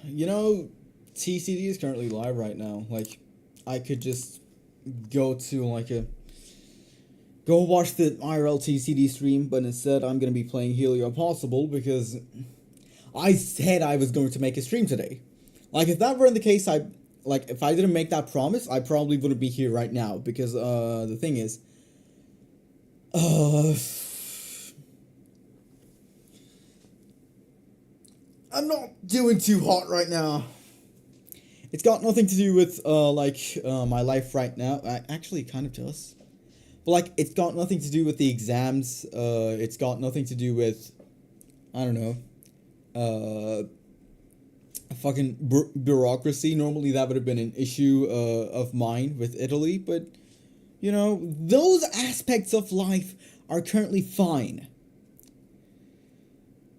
You know, TCD is currently live right now. Like, I could just go to like a go watch the IRL TCD stream, but instead I'm gonna be playing heliopossible because I said I was going to make a stream today. Like, if that weren't the case, if I didn't make that promise, I probably wouldn't be here right now because the thing is, uh, I'm not doing too hot right now. It's got nothing to do with my life right now. Actually, it kind of does. But like, it's got nothing to do with the exams. It's got nothing to do with, I don't know, fucking bureaucracy. Normally, that would have been an issue of mine with Italy, but you know, those aspects of life are currently fine.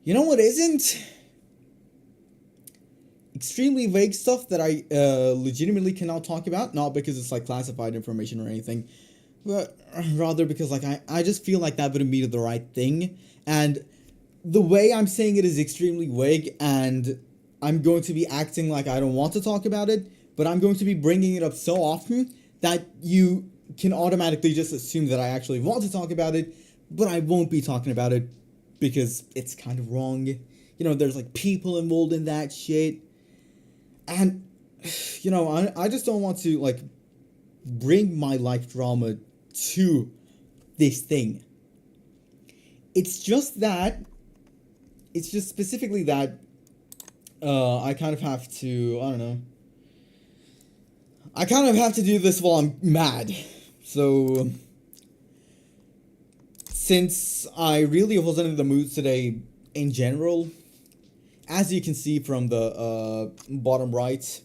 You know what isn't? Extremely vague stuff that I legitimately cannot talk about, not because it's like classified information or anything, but rather because like I just feel like that wouldn't be the right thing, and the way I'm saying it is extremely vague, and I'm going to be acting like I don't want to talk about it, but I'm going to be bringing it up so often that you can automatically just assume that I actually want to talk about it, but I won't be talking about it because it's kind of wrong. You know, there's like people involved in that shit. And, you know, I just don't want to, like, bring my life drama to this thing. It's just specifically that, I kind of have to, I don't know. I kind of have to do this while I'm mad. So, since I really wasn't in the mood today in general, as you can see from the bottom right,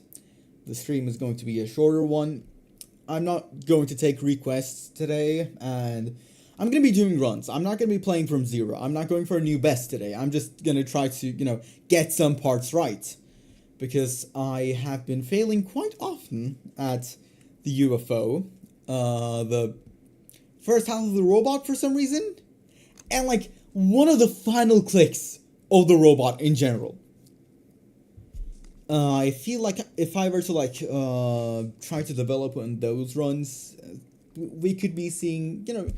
the stream is going to be a shorter one. I'm not going to take requests today, and I'm going to be doing runs. I'm not going to be playing from zero. I'm not going for a new best today. I'm just going to try to, you know, get some parts right. Because I have been failing quite often at the UFO, the first half of the robot for some reason, and like one of the final clicks of the robot in general. I feel like if I were to like try to develop on those runs, we could be seeing, you know,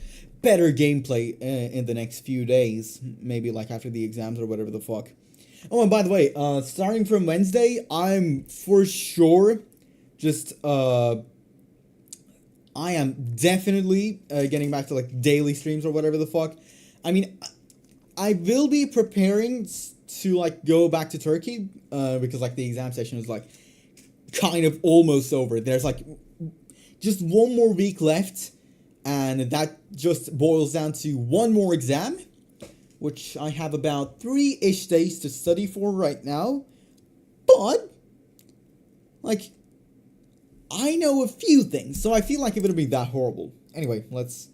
better gameplay in the next few days, maybe like after the exams or whatever the fuck. Oh, and by the way, starting from Wednesday, I'm for sure just I am definitely getting back to like daily streams or whatever the fuck. I mean, I will be preparing to like go back to Turkey because like the exam session is like kind of almost over. There's like just one more week left, and that just boils down to one more exam, which I have about 3-ish days to study for right now. But like, I know a few things, so I feel like it wouldn't be that horrible. Anyway, let's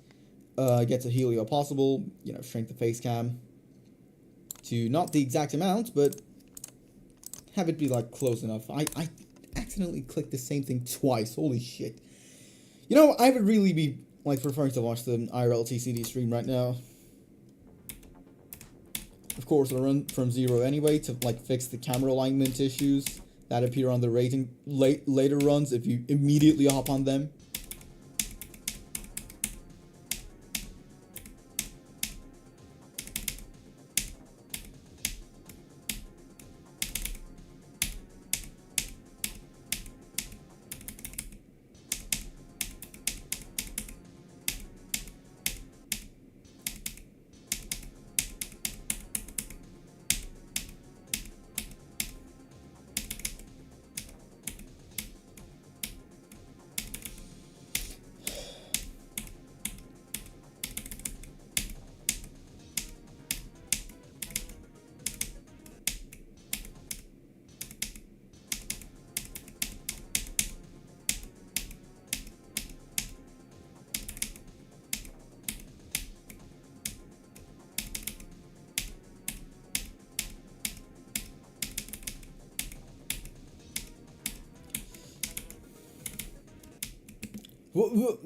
get to heliopossible, you know, shrink the face cam to not the exact amount, but have it be like close enough. I accidentally clicked the same thing twice. Holy shit. You know, I would really be like preferring to watch the IRL TCD stream right now. Of course, I'll run from zero anyway to like fix the camera alignment issues that appear on the rating later runs if you immediately hop on them.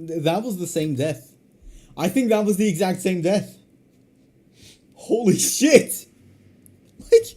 That was the same death. I think that was the exact same death. Holy shit! Like,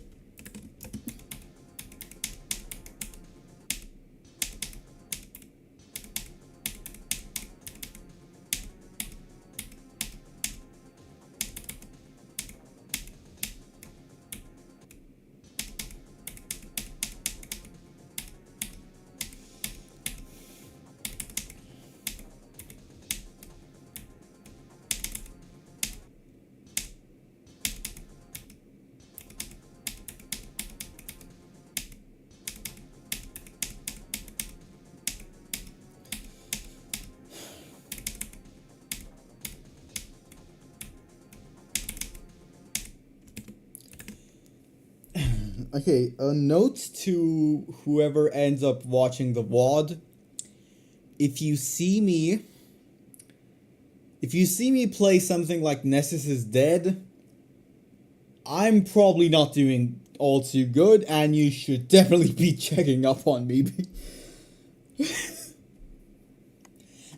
Okay, a note to whoever ends up watching the VOD. If you see me play something like Nessus is Dead, I'm probably not doing all too good, and you should definitely be checking up on me.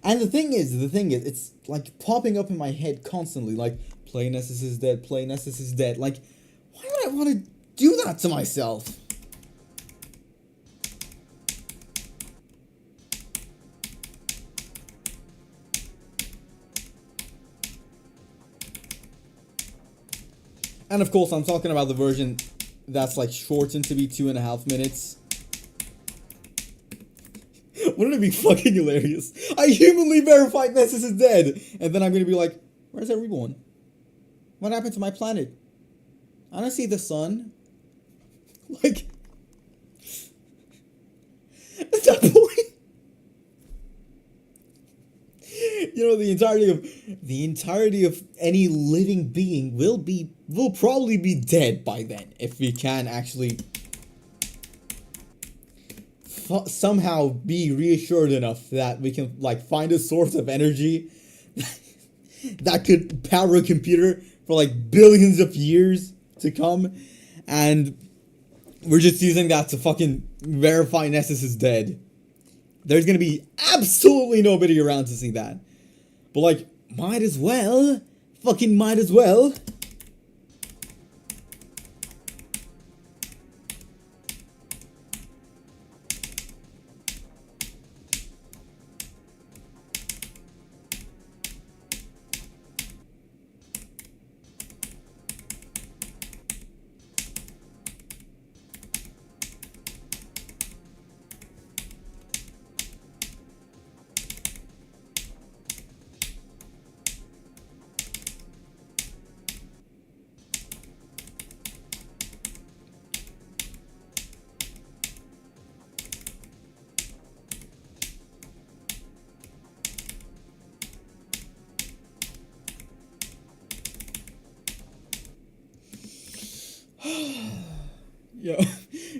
And the thing is, it's like popping up in my head constantly, like, play Nessus is Dead, play Nessus is Dead. Like, why would I want to do that to myself? And of course, I'm talking about the version that's like shortened to be 2.5 minutes. Wouldn't it be fucking hilarious? I humanly verified Nessus is dead! And then I'm gonna be like, where's everyone? What happened to my planet? I don't see the sun. Like, at that point, you know, the entirety of any living being will probably be dead by then, if we can actually somehow be reassured enough that we can, like, find a source of energy that could power a computer for like billions of years to come, and we're just using that to fucking verify Nessus is dead. There's gonna be absolutely nobody around to see that. But like, might as well. Fucking might as well.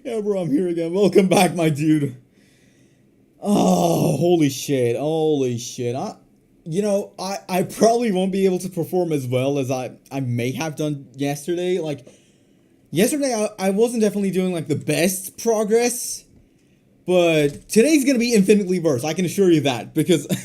Yeah, bro, I'm here again. Welcome back, my dude. Oh, holy shit. I probably won't be able to perform as well as I may have done yesterday. Like, yesterday I wasn't definitely doing, like, the best progress, but today's gonna be infinitely worse, I can assure you that, because, I'm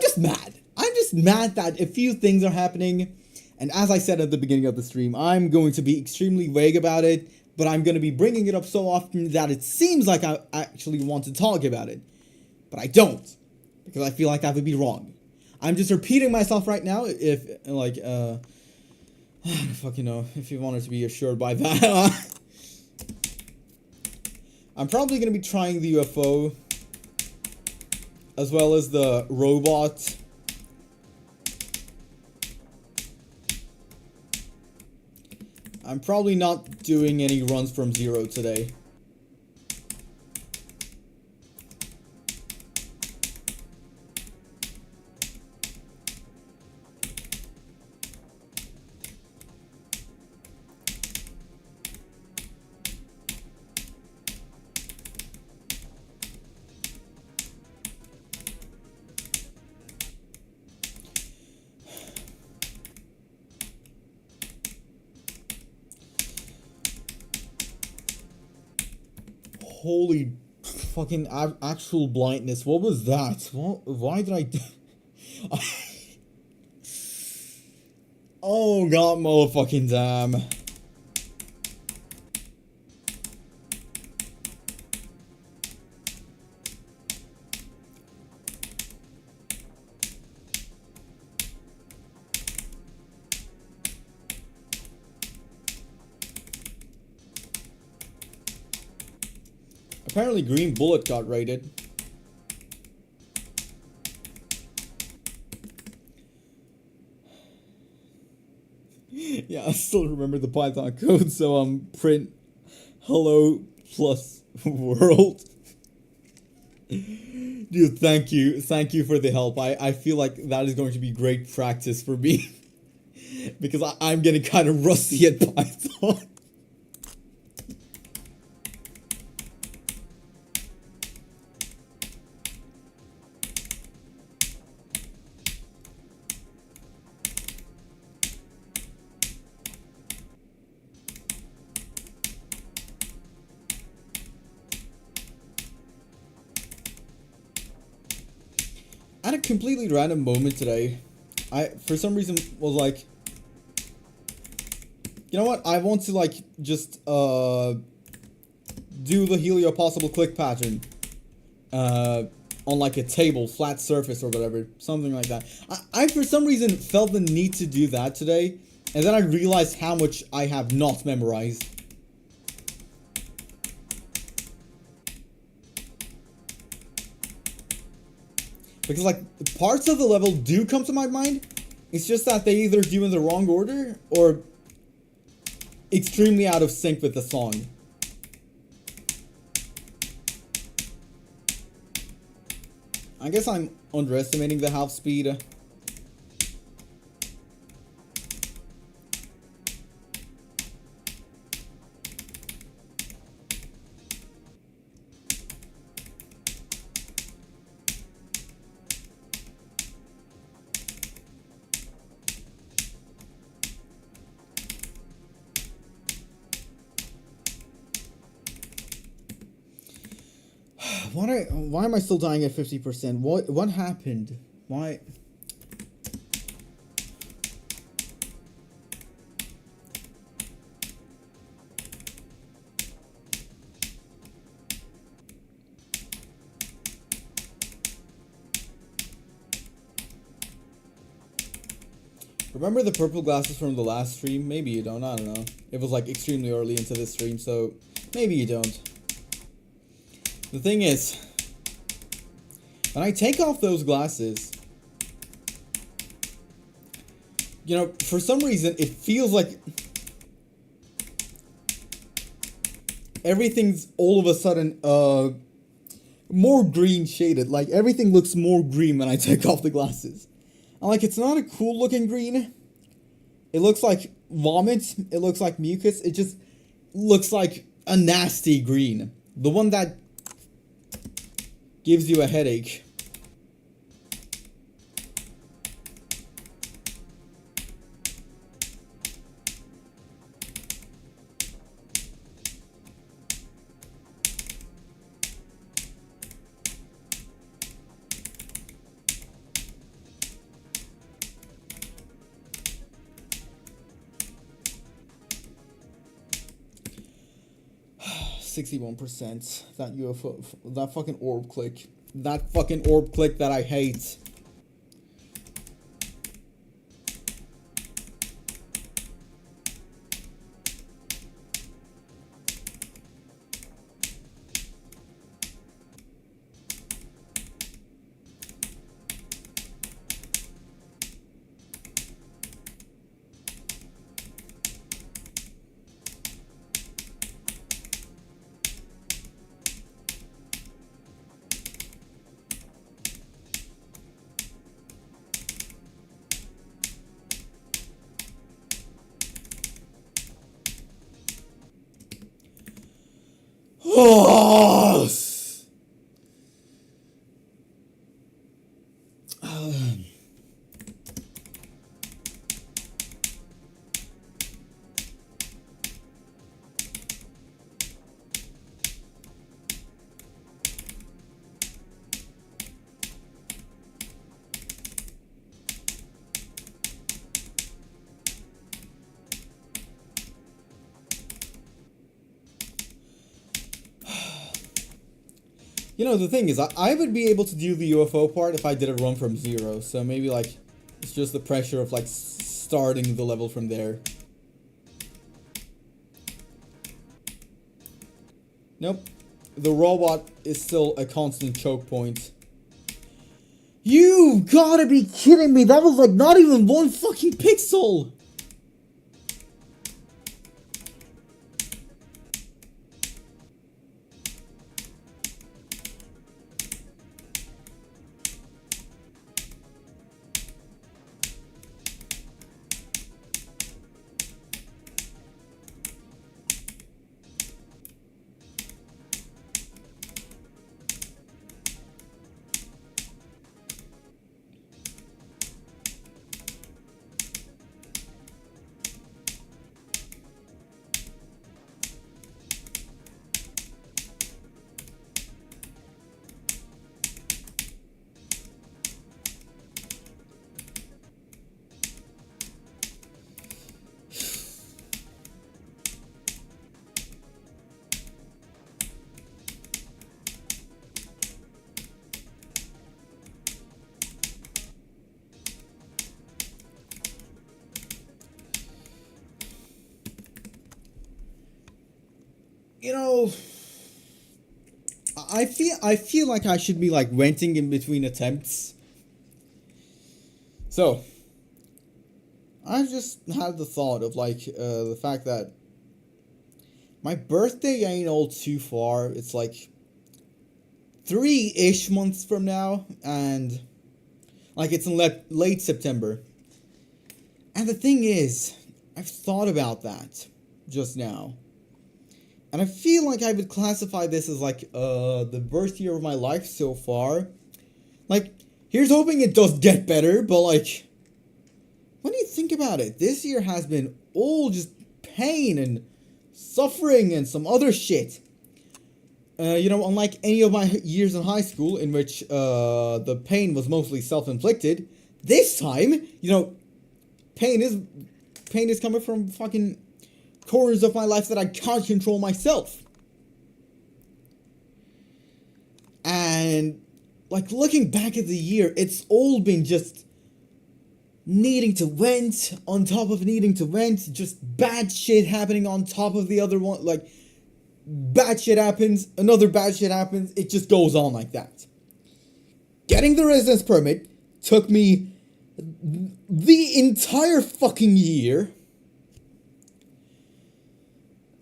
just mad. I'm just mad that a few things are happening, and as I said at the beginning of the stream, I'm going to be extremely vague about it, but I'm going to be bringing it up so often that it seems like I actually want to talk about it. But I don't, because I feel like that would be wrong. I'm just repeating myself right now, if, like, I don't fucking know, if you wanted to be assured by that. I'm probably going to be trying the UFO, as well as the robot. I'm probably not doing any runs from zero today. Holy fucking actual blindness. What was that? Why did I... Oh god, motherfucking damn. Apparently Green Bullet got raided. Yeah, I still remember the Python code, so print hello plus world. Dude, thank you for the help. I feel like that is going to be great practice for me. Because I'm getting kind of rusty at Python. at a completely random moment today, I for some reason was like, you know what? I want to like just do the heliopossible click pattern on like a table, flat surface or whatever, something like that. I for some reason felt the need to do that today, and then I realized how much I have not memorized. Because like parts of the level do come to my mind, it's just that they either do in the wrong order or extremely out of sync with the song. I guess I'm underestimating the half speed. Why am I still dying at 50%? What happened? Why? Remember the purple glasses from the last stream? Maybe you don't, I don't know. It was like extremely early into this stream, so maybe you don't. The thing is, when I take off those glasses, you know, for some reason, it feels like everything's all of a sudden, more green shaded. Like, everything looks more green when I take off the glasses. And, like, it's not a cool looking green. It looks like vomit. It looks like mucus. It just looks like a nasty green. The one that gives you a headache. %61%. That UFO, that fucking orb click. That fucking orb click that I hate. Oh! You know, the thing is, I would be able to do the UFO part if I did a run from zero, so maybe, like, it's just the pressure of, like, starting the level from there. Nope. The robot is still a constant choke point. You gotta be kidding me! That was, like, not even one fucking pixel! you know, I feel like I should be like renting in between attempts. So I just had the thought of like the fact that my birthday ain't all too far. It's like 3-ish months from now, and like it's in late September. And the thing is, I've thought about that just now. And I feel like I would classify this as like the worst year of my life so far. Like, here's hoping it does get better, but like, when you think about it, this year has been all just pain and suffering and some other shit. You know, unlike any of my years in high school in which the pain was mostly self-inflicted, this time, you know, pain is coming from fucking corners of my life that I can't control myself. And like looking back at the year, it's all been just needing to vent on top of needing to vent, just bad shit happening on top of the other one. Like, bad shit happens, another bad shit happens, it just goes on like that. Getting the residence permit took me the entire fucking year.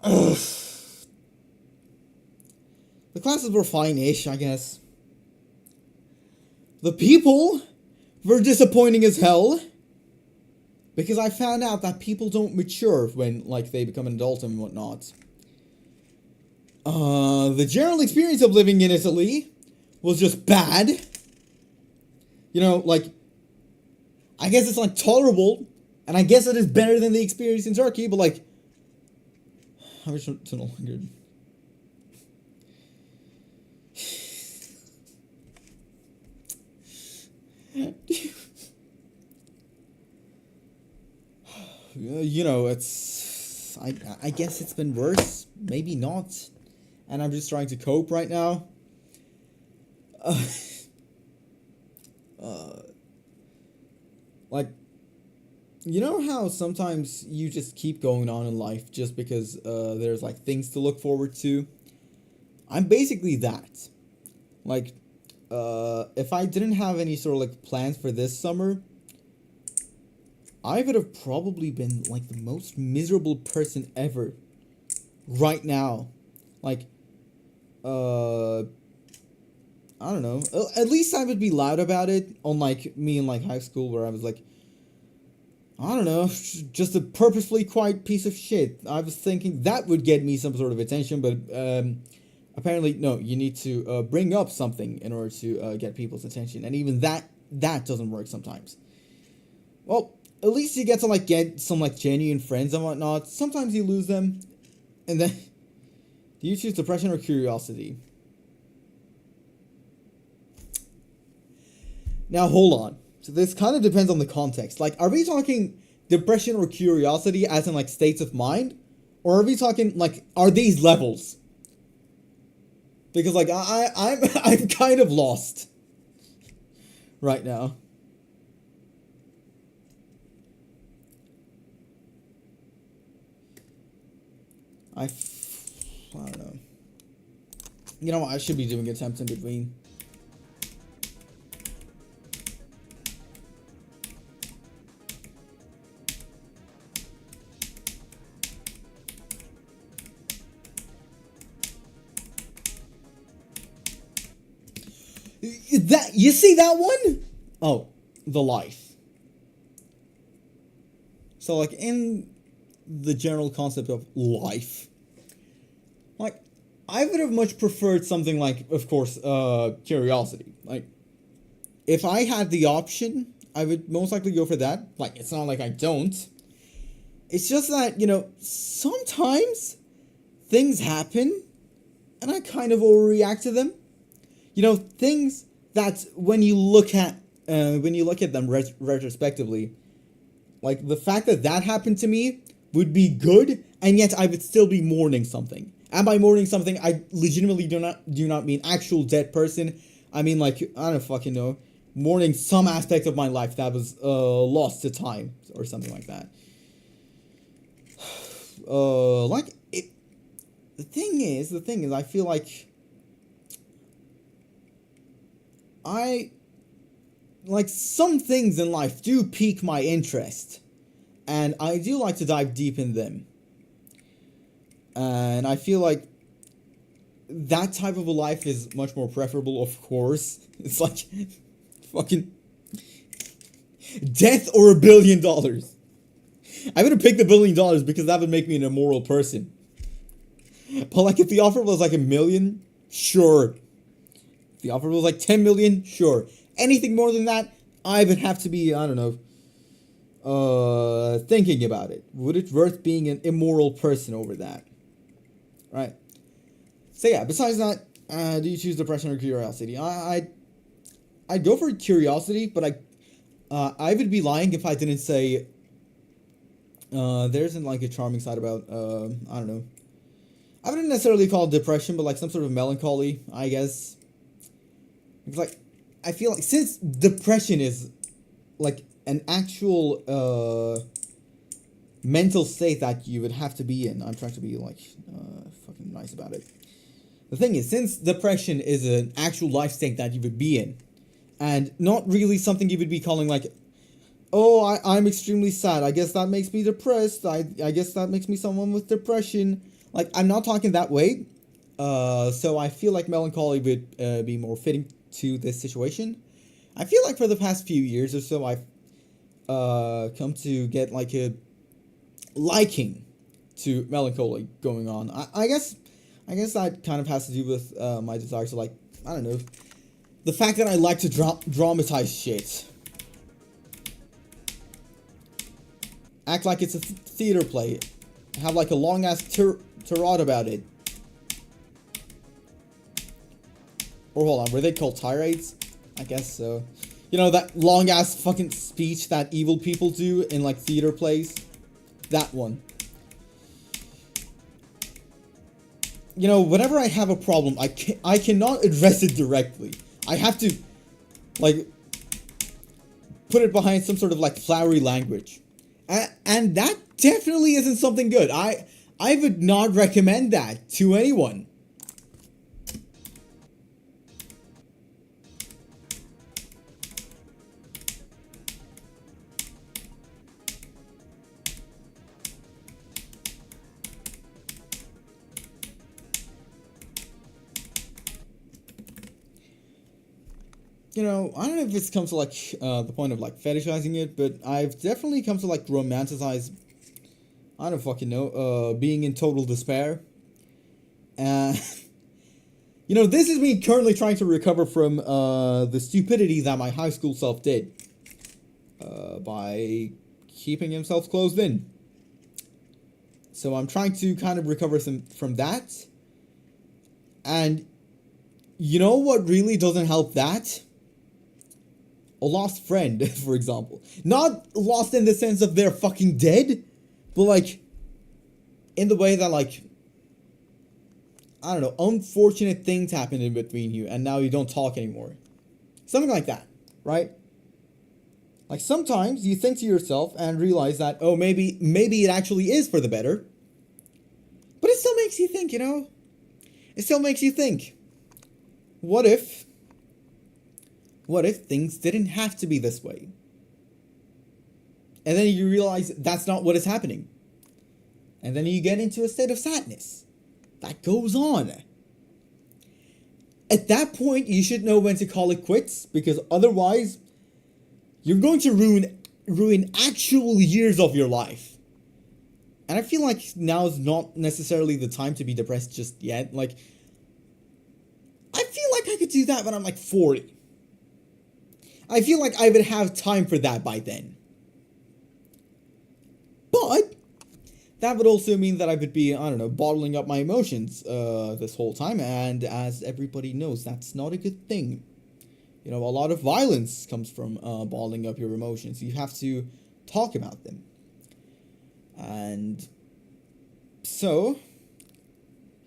Ugh. The classes were fine-ish, I guess. The people were disappointing as hell. Because I found out that people don't mature when, like, they become an adult and whatnot. The general experience of living in Italy was just bad. You know, like, I guess it's, like, tolerable. And I guess it is better than the experience in Turkey, but, like, I wish it no longer. You know, it's I guess it's been worse, maybe not, and I'm just trying to cope right now. Like, you know how sometimes you just keep going on in life just because there's like things to look forward to? I'm basically that. Like, if I didn't have any sort of like plans for this summer, I would have probably been like the most miserable person ever right now. Like, I don't know. At least I would be loud about it, unlike me in like high school where I was like, I don't know, just a purposefully quiet piece of shit. I was thinking that would get me some sort of attention, but apparently no, you need to bring up something in order to get people's attention, and even that doesn't work sometimes. Well, at least you get to like get some like genuine friends and whatnot. Sometimes you lose them, and then do you choose depression or curiosity? Now hold on. So this kind of depends on the context. Like, are we talking depression or curiosity as in like states of mind, or are we talking like are these levels? Because like I'm kind of lost right now. I don't know. You know what? I should be doing attempts in between. That you see that one? Oh, the life. So like in the general concept of life, like I would have much preferred something like, of course, curiosity. Like if I had the option, I would most likely go for that. Like it's not like I don't. It's just that, you know, sometimes things happen and I kind of overreact to them. You know, things that when you look at them retrospectively, like the fact that that happened to me would be good, and yet I would still be mourning something. And by mourning something, I legitimately do not mean actual dead person. I mean like, I don't fucking know, mourning some aspect of my life that was lost to time or something like that. Like it. The thing the thing is, I feel like some things in life do pique my interest, and I do like to dive deep in them. And I feel like that type of a life is much more preferable, of course. It's like fucking death or $1 billion. I'm gonna pick the $1 billion because that would make me an immoral person. But like, if the offer was like 1 million, sure. If the offer was like 10 million, sure. Anything more than that, I would have to be, I don't know, thinking about it. Would it worth being an immoral person over that? Right. So yeah, besides that, do you choose depression or curiosity? I'd go for curiosity, but I would be lying if I didn't say there isn't like a charming side about, I don't know. I wouldn't necessarily call it depression, but like some sort of melancholy, I guess. It's like, I feel like since depression is like an actual mental state that you would have to be in, I'm trying to be like fucking nice about it. The thing is, since depression is an actual life state that you would be in, and not really something you would be calling like, oh, I'm extremely sad, I guess that makes me depressed, I guess that makes me someone with depression. Like, I'm not talking that way, so I feel like melancholy would be more fitting to this situation. I feel like for the past few years or so, I've come to get like a liking to melancholy going on. I guess that kind of has to do with my desire to, like, I don't know, the fact that I like to dramatize shit. Act like it's a theater play. Have like a long ass tirade about it. Or hold on, were they called tirades? I guess so. You know, that long ass fucking speech that evil people do in like theater plays? That one. You know, whenever I have a problem, I cannot address it directly. I have to, like, put it behind some sort of like flowery language. And that definitely isn't something good. I would not recommend that to anyone. You know, I don't know if this comes to like the point of like fetishizing it, but I've definitely come to like romanticize, I don't fucking know, being in total despair. You know, this is me currently trying to recover from the stupidity that my high school self did by keeping himself closed in. So I'm trying to kind of recover from that. And you know what really doesn't help that? A lost friend, for example. Not lost in the sense of they're fucking dead, but like, in the way that like, I don't know, unfortunate things happened in between you and now you don't talk anymore. Something like that, right? Like sometimes you think to yourself and realize that, oh, maybe it actually is for the better. But it still makes you think, you know? It still makes you think. What if things didn't have to be this way? And then you realize that's not what is happening. And then you get into a state of sadness. That goes on. At that point, you should know when to call it quits, because otherwise, you're going to ruin actual years of your life. And I feel like now is not necessarily the time to be depressed just yet. Like, I feel like I could do that when I'm like 40. I feel like I would have time for that by then. But that would also mean that I would be, I don't know, bottling up my emotions this whole time. And as everybody knows, that's not a good thing. You know, a lot of violence comes from bottling up your emotions. You have to talk about them. And so,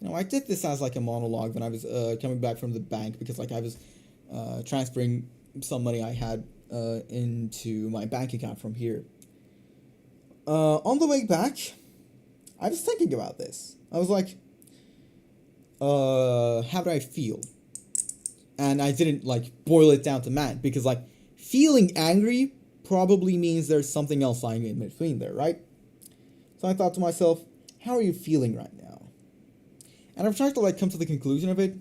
you know, I did this as like a monologue when I was coming back from the bank, because like I was transferring some money I had into my bank account from here. On the way back, I was thinking about this. I was like, how do I feel? And I didn't like boil it down to man, because like feeling angry probably means there's something else lying in between there, right? So I thought to myself, how are you feeling right now? And I've tried to like come to the conclusion of it.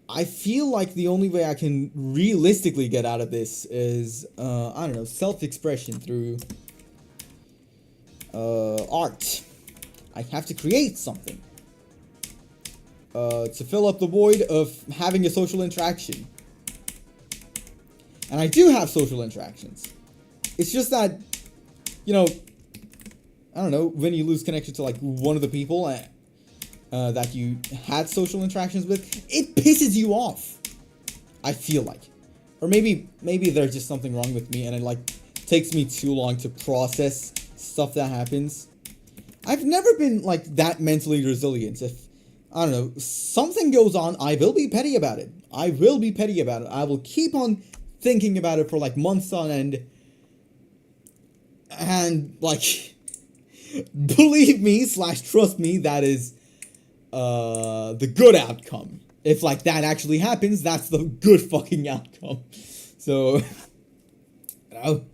I feel like the only way I can realistically get out of this is, I don't know, self-expression through art. I have to create something to fill up the void of having a social interaction. And I do have social interactions. It's just that, you know, I don't know, when you lose connection to like one of the people that you had social interactions with, it pisses you off. I feel like. Or maybe there's just something wrong with me and it like takes me too long to process stuff that happens. I've never been like that mentally resilient. If, I don't know, something goes on, I will be petty about it. I will be petty about it. I will keep on thinking about it for like months on end. And like, believe me / trust me, that is the good outcome. If like that actually happens, that's the good fucking outcome. So, you know,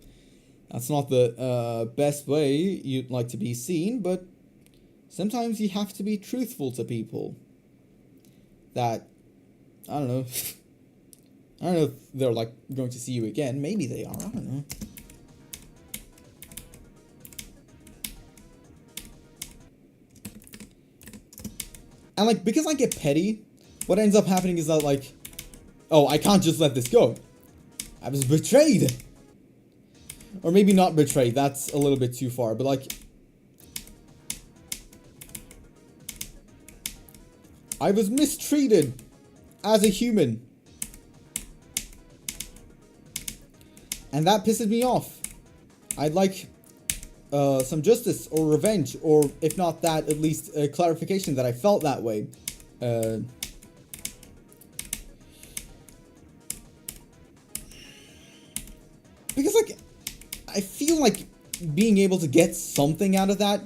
that's not the best way you'd like to be seen, but sometimes you have to be truthful to people. That, I don't know. I don't know if they're like going to see you again. Maybe they are. I don't know. And like, because I get petty, what ends up happening is that like, oh, I can't just let this go. I was betrayed. Or maybe not betrayed, that's a little bit too far, but like, I was mistreated as a human. And that pisses me off. I'd like some justice or revenge, or if not that, at least a clarification that I felt that way. Because like, I feel like being able to get something out of that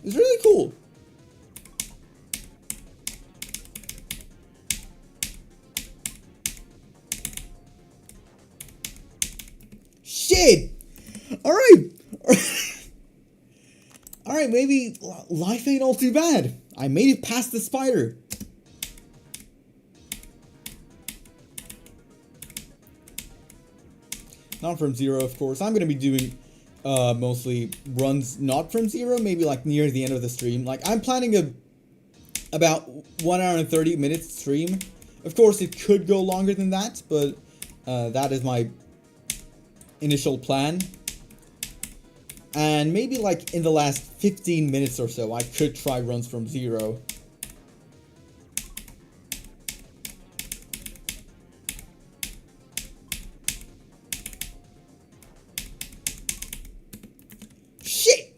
is really cool. Shit! Alright! Alright, maybe life ain't all too bad. I made it past the spider. Not from zero, of course. I'm going to be doing mostly runs not from zero, maybe like near the end of the stream. Like, I'm planning about 1 hour and 30 minutes stream. Of course, it could go longer than that, but that is my initial plan. And maybe like in the last 15 minutes or so, I could try runs from zero. Shit!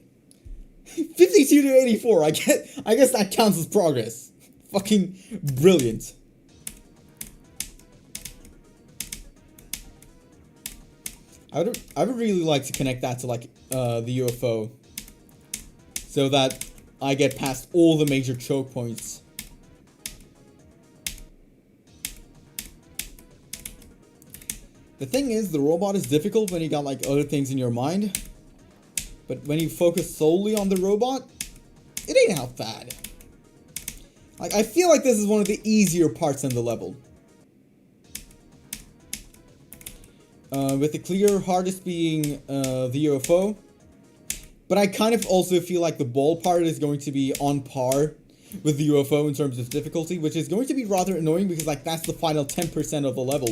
52 to 84, I guess that counts as progress. Fucking brilliant. I would really like to connect that to like the UFO, so that I get past all the major choke points. The thing is, the robot is difficult when you got like other things in your mind, but when you focus solely on the robot, it ain't half bad. Like, I feel like this is one of the easier parts in the level. With the clear hardest being the UFO. But I kind of also feel like the ball part is going to be on par with the UFO in terms of difficulty, which is going to be rather annoying because like that's the final 10% of the level.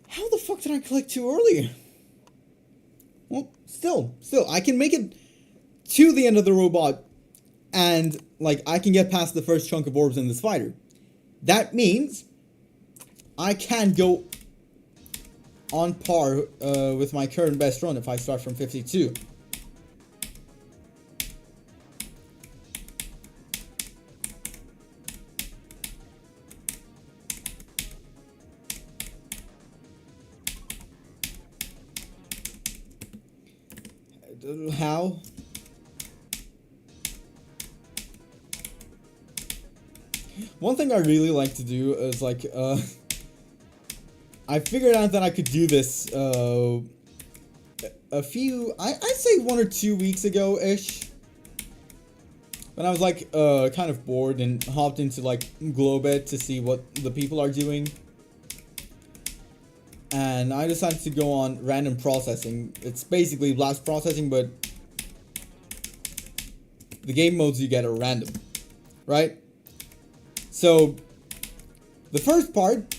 How the fuck did I click too early? Well, still, I can make it to the end of the robot, and, like, I can get past the first chunk of orbs in the spider. That means I can go on par with my current best run if I start from 52. how. One thing I really like to do is like, I figured out that I could do this, a few, I'd say 1 or 2 weeks ago-ish. When I was like, kind of bored and hopped into like Globet to see what the people are doing. And I decided to go on random processing. It's basically blast processing, but the game modes you get are random, right? So, the first part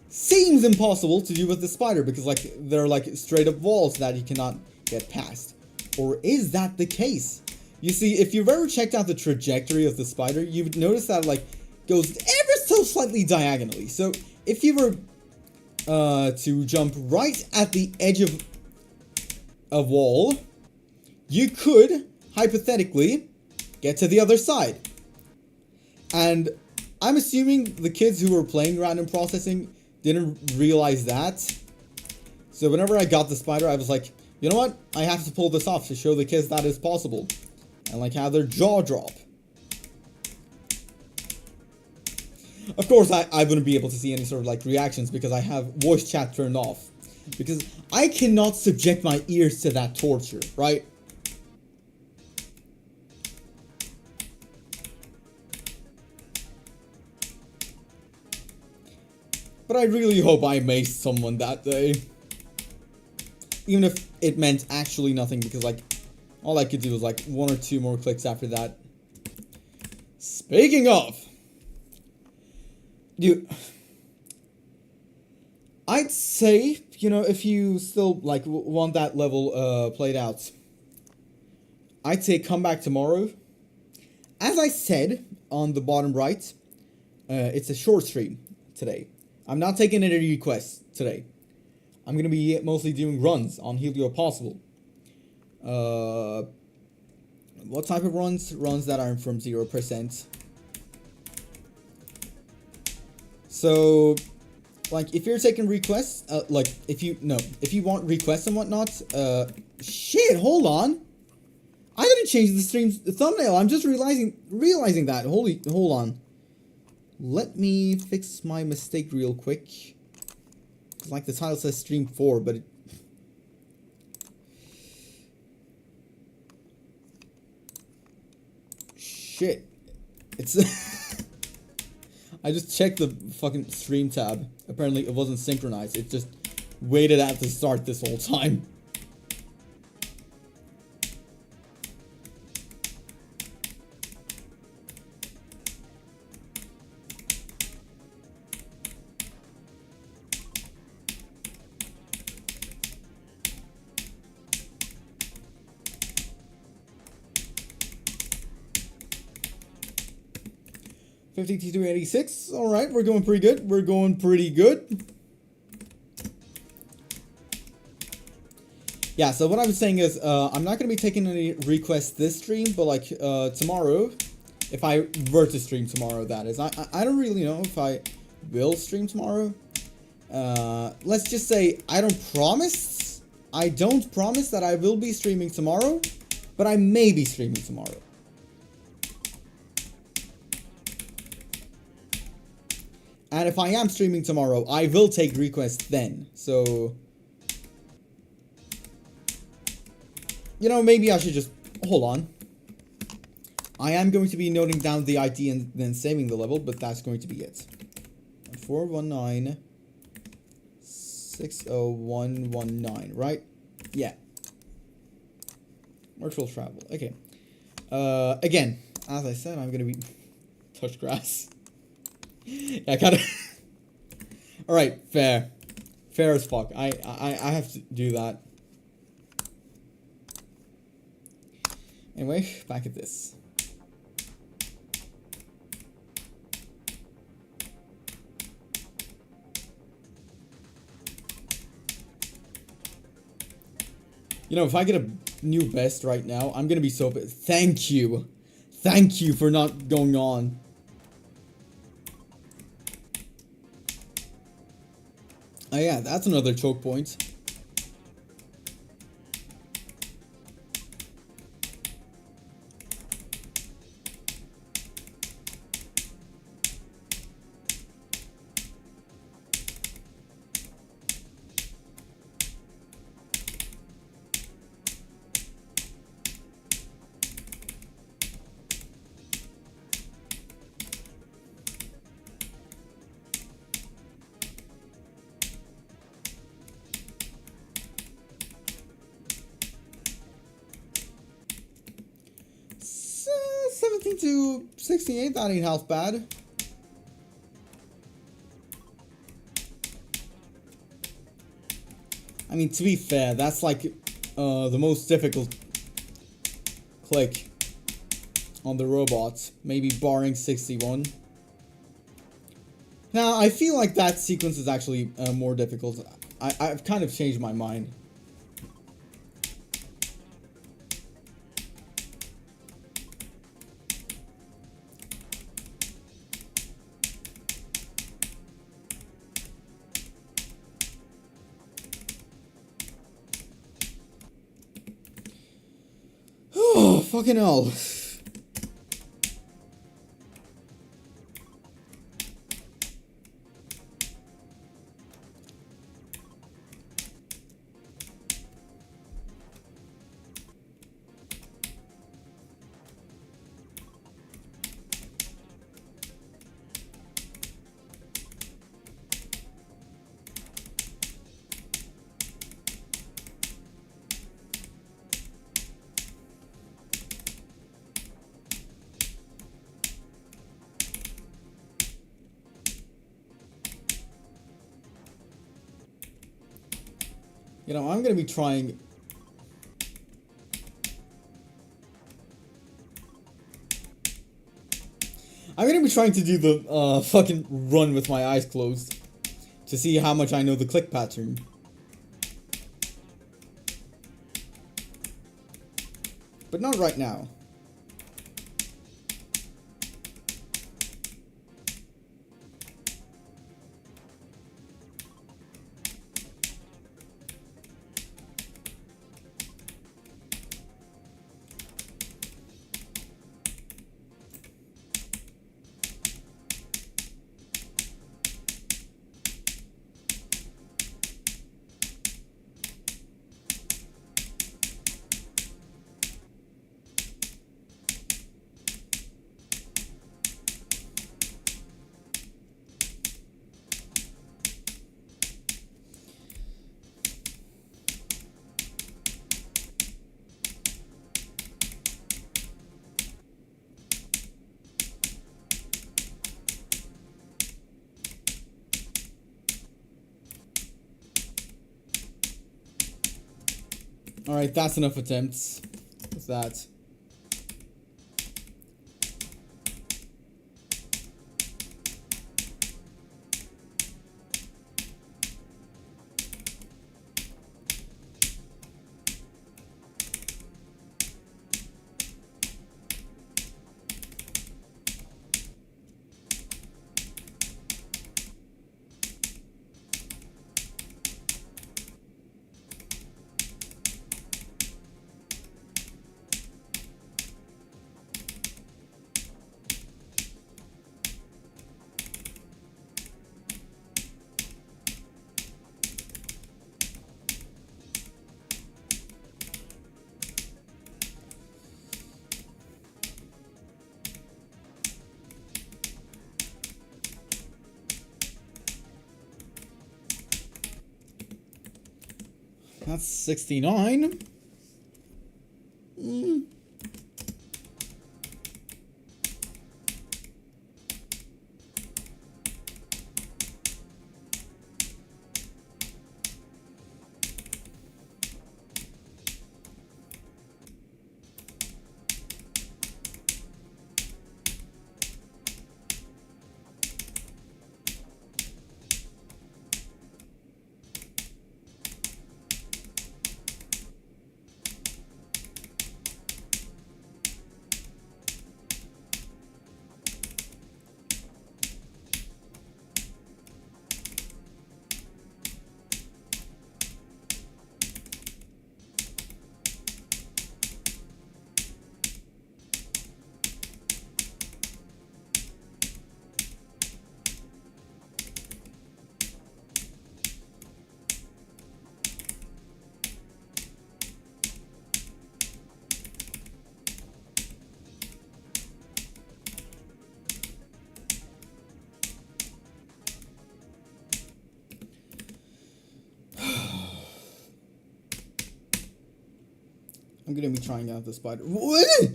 seems impossible to do with the spider because like they're like straight up walls that you cannot get past. Or is that the case? You see, if you've ever checked out the trajectory of the spider, you've noticed that it like goes ever so slightly diagonally. So if you were to jump right at the edge of a wall, you could hypothetically get to the other side. And I'm assuming the kids who were playing random processing didn't realize that. So whenever I got the spider, I was like, you know what? I have to pull this off to show the kids that is possible. And like have their jaw drop. Of course, I wouldn't be able to see any sort of like reactions because I have voice chat turned off. Because I cannot subject my ears to that torture, right? But I really hope I maced someone that day. Even if it meant actually nothing, because like, all I could do was like 1 or 2 more clicks after that. Speaking of, dude, I'd say, you know, if you still like want that level played out, I'd say come back tomorrow. As I said on the bottom right, it's a short stream today. I'm not taking any requests today. I'm gonna be mostly doing runs on heliopossible. What type of runs? Runs that are from 0%. So, like, if you're taking requests, like, if you want requests and whatnot, shit, hold on. I didn't change the stream's thumbnail. I'm just realizing that. Hold on. Let me fix my mistake real quick. Like, the title says stream 4, but it... Shit. It's... I just checked the fucking stream tab. Apparently it wasn't synchronized. It just waited at the start this whole time. $52.86. All right, we're going pretty good. We're going pretty good. Yeah, so what I was saying is, I'm not going to be taking any requests this stream, but like tomorrow, if I were to stream tomorrow, that is. I don't really know if I will stream tomorrow. Let's just say I don't promise that I will be streaming tomorrow, but I may be streaming tomorrow. And if I am streaming tomorrow, I will take requests then. So, you know, maybe I should just hold on. I am going to be noting down the ID and then saving the level, but that's going to be it. 419-60119, right? Yeah. Virtual travel. Okay. Again, as I said, I'm going to be touch grass. Yeah, kind of. All right, fair as fuck. I have to do that. Anyway, back at this. You know, if I get a new best right now, I'm gonna be so pissed. Thank you for not going on. Oh yeah, that's another choke point. 15 to 68, that ain't half bad. I mean, to be fair, that's like the most difficult click on the robot, maybe barring 61. Now, I feel like that sequence is actually more difficult. I've kind of changed my mind. Oh, fucking hell. You know, I'm gonna be trying. I'm gonna be trying to do the fucking run with my eyes closed to see how much I know the click pattern. But not right now. Alright, that's enough attempts with that. That's 69. I'm gonna be trying out the spider. What?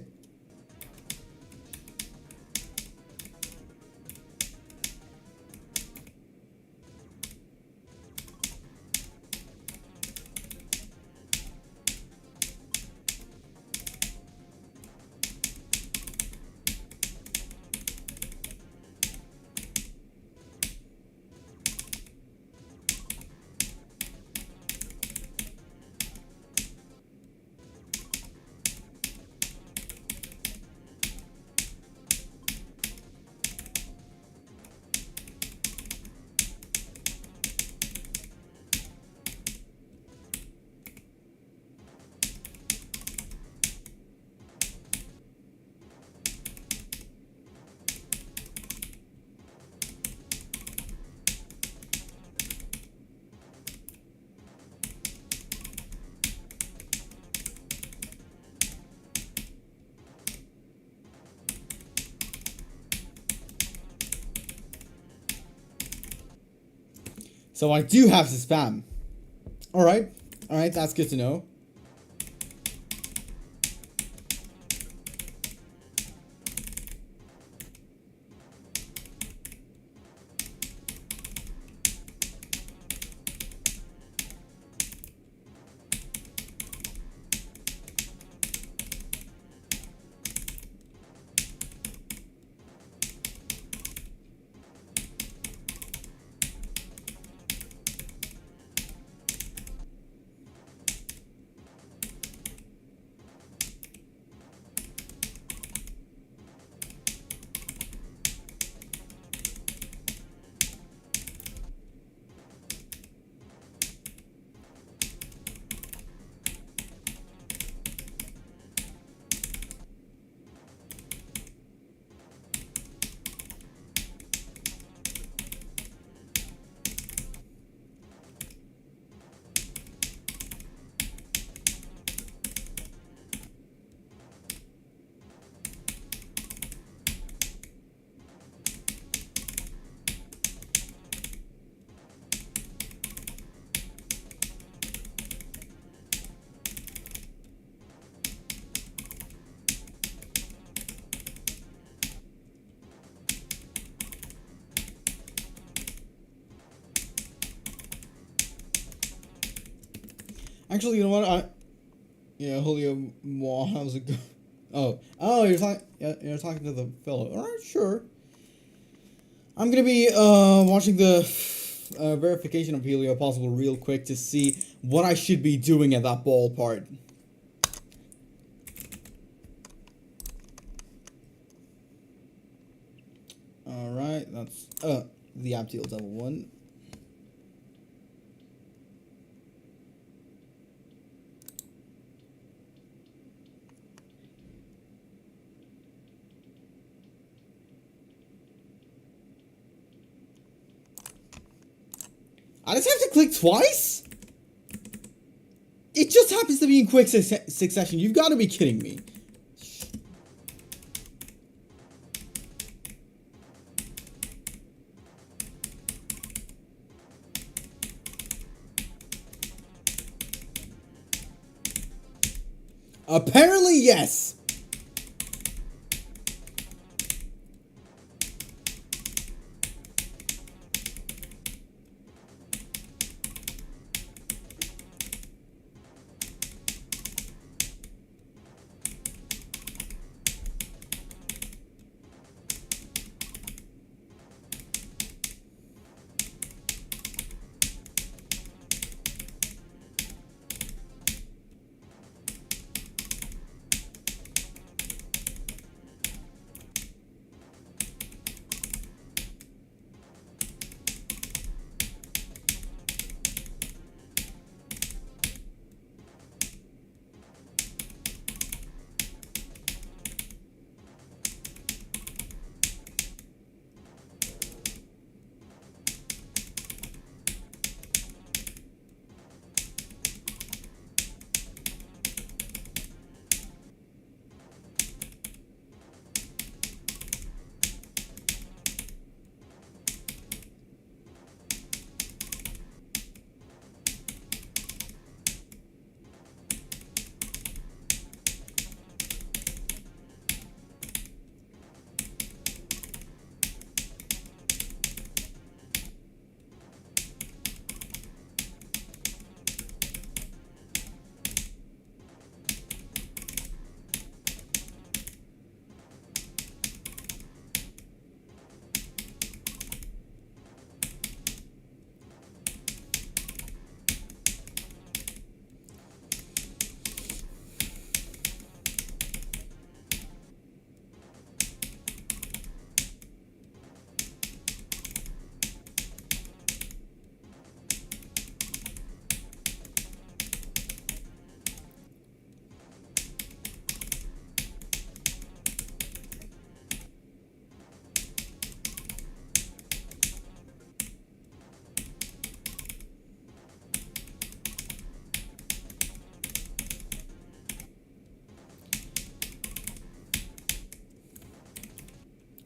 So I do have to spam. Alright, that's good to know. Actually, you know what? Yeah, Julio, how's it go? Oh, you're talking to the fellow. All right, sure. I'm gonna be watching the verification of heliopossible real quick to see what I should be doing at that ball part. All right, that's the Abteal level 1. I just have to click twice? It just happens to be in quick succession. You've got to be kidding me. Apparently, yes.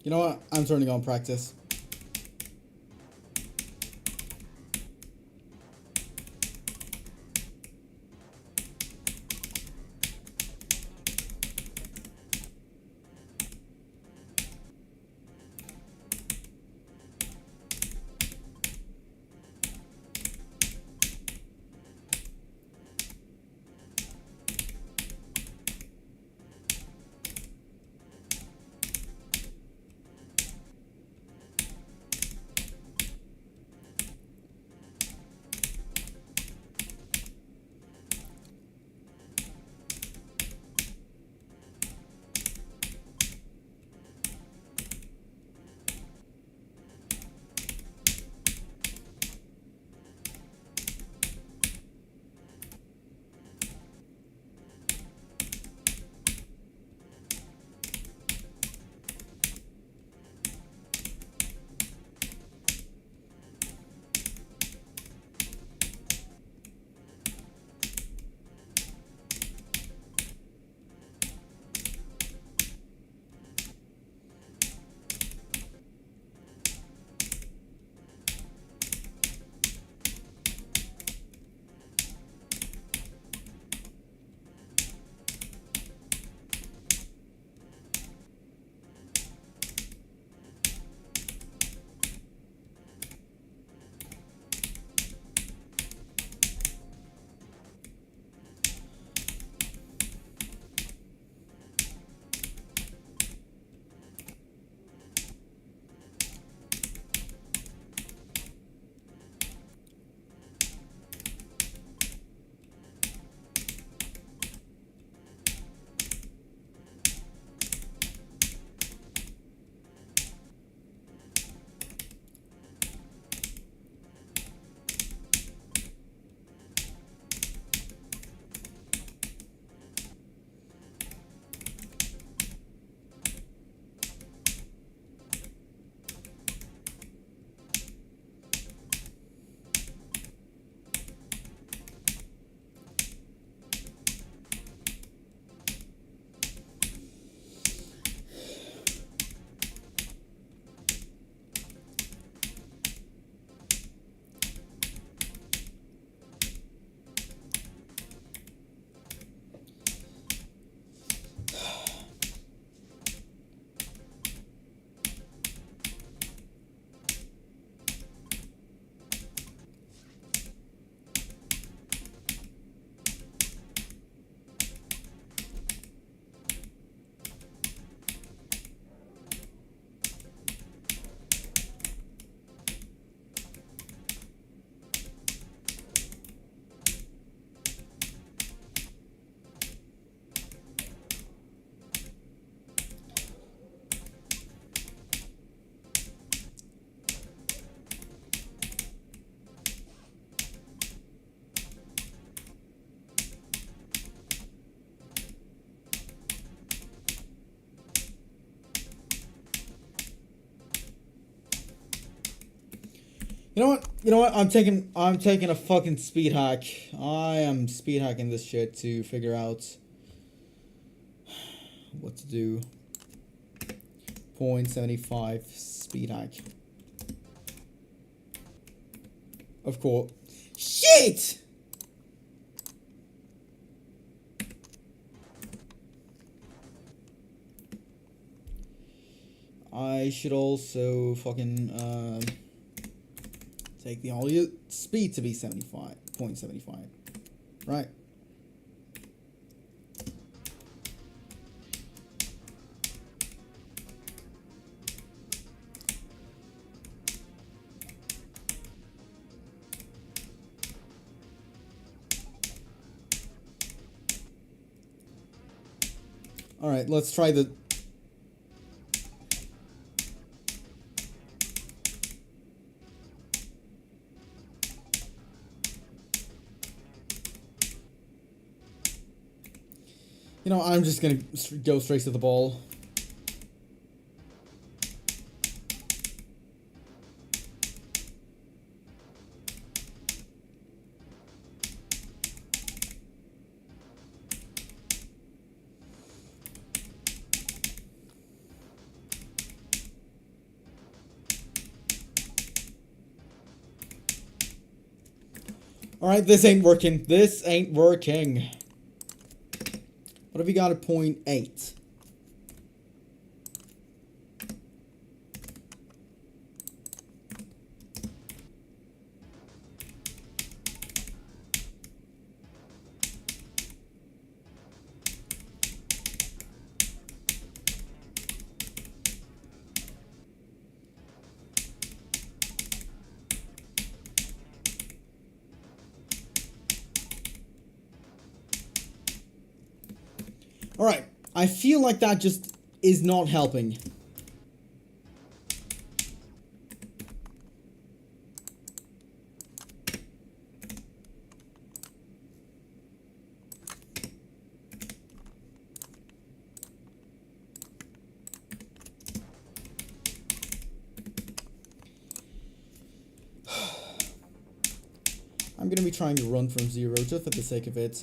You know what? I'm turning on practice. You know what? You know what? I'm taking a fucking speed hack. I am speed hacking this shit to figure out what to do. 0.75 speed hack. Of course. Shit! I should also fucking take the audio speed to be 0.75. Right. Alright, let's try the... You know, I'm just gonna go straight to the ball. Alright, this ain't working. This ain't working. What have we got at 0.8? Alright, I feel like that just is not helping. I'm gonna be trying to run from 0 just for the sake of it.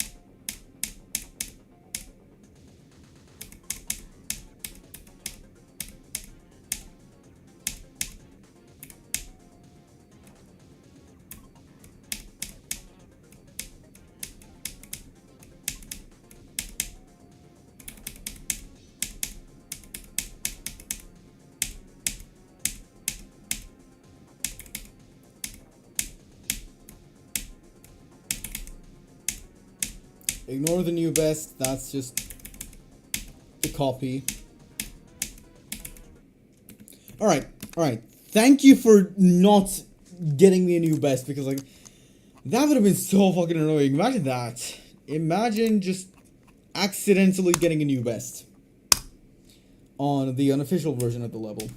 Ignore the new best, that's just the copy. Alright. Thank you for not getting me a new best, because like, that would have been so fucking annoying. Imagine that. Imagine just accidentally getting a new best on the unofficial version of the level.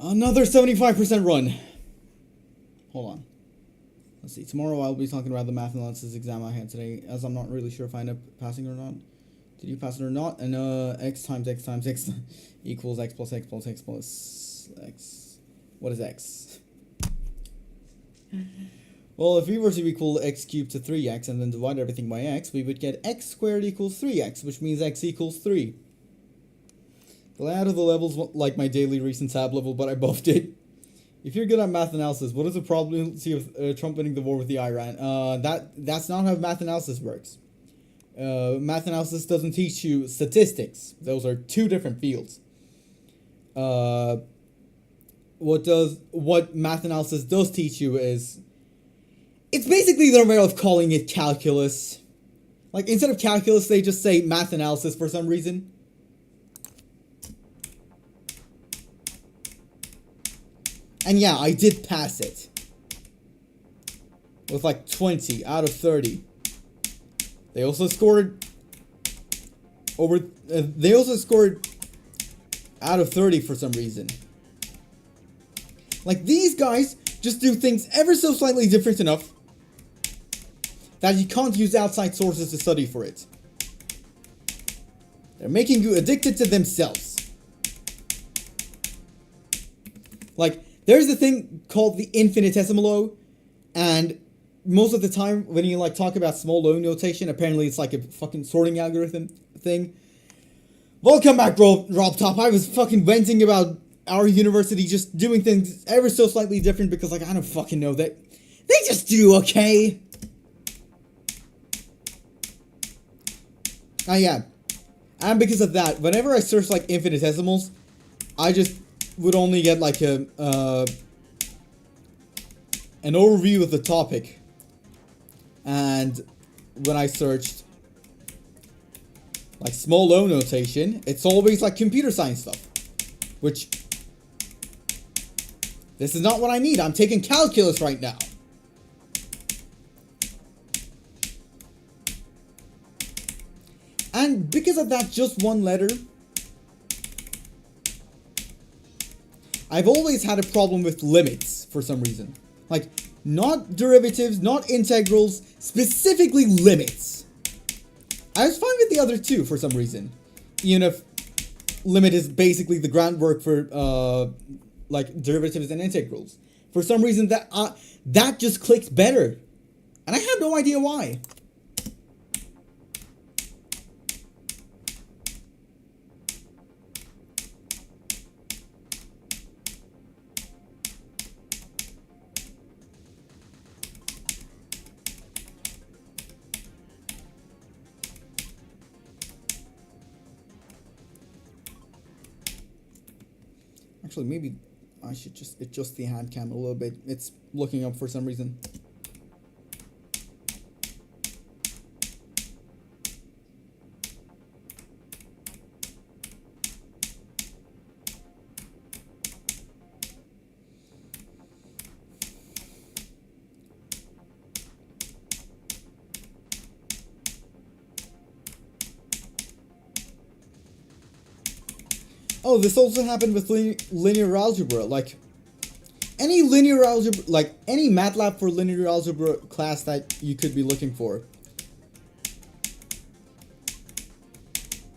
Another 75% run. Hold on. Let's see. Tomorrow I'll be talking about the math analysis exam I had today, as I'm not really sure if I end up passing or not. Did you pass it or not? And x times x times x equals x plus x plus x plus x. What is x? Well, if we were to equal x cubed to 3x and then divide everything by x, we would get x squared equals 3x, which means x equals 3. The layout of the levels like my daily recent tab level, but I buffed it. If you're good at math analysis, what is the probability of Trump winning the war with the Iran? That's not how math analysis works. Math analysis doesn't teach you statistics. Those are two different fields. What math analysis does teach you is, it's basically their way of calling it calculus. Like, instead of calculus, they just say math analysis for some reason. And yeah, I did pass it. With like 20 out of 30. They also scored out of 30 for some reason. Like, these guys just do things ever so slightly different enough that you can't use outside sources to study for it. They're making you addicted to themselves. Like, there's a thing called the infinitesimal O, and most of the time when you like talk about small O notation, apparently it's like a fucking sorting algorithm thing. Welcome back, Rob Top. I was fucking venting about our university just doing things ever so slightly different because, like, I don't fucking know that. They just do okay. Yeah. And because of that, whenever I search like infinitesimals, I just would only get like an overview of the topic. And when I searched like small O notation, it's always like computer science stuff, which this is not what I need. I'm taking calculus right now. And because of that just one letter, I've always had a problem with limits for some reason. Like, not derivatives, not integrals, specifically limits. I was fine with the other two for some reason. Even if limit is basically the groundwork for, like, derivatives and integrals. For some reason, that just clicks better. And I have no idea why. Actually, maybe I should just adjust the hand cam a little bit. It's looking up for some reason. Oh, this also happened with linear algebra. Like, any linear algebra, like any MATLAB for linear algebra class that you could be looking for.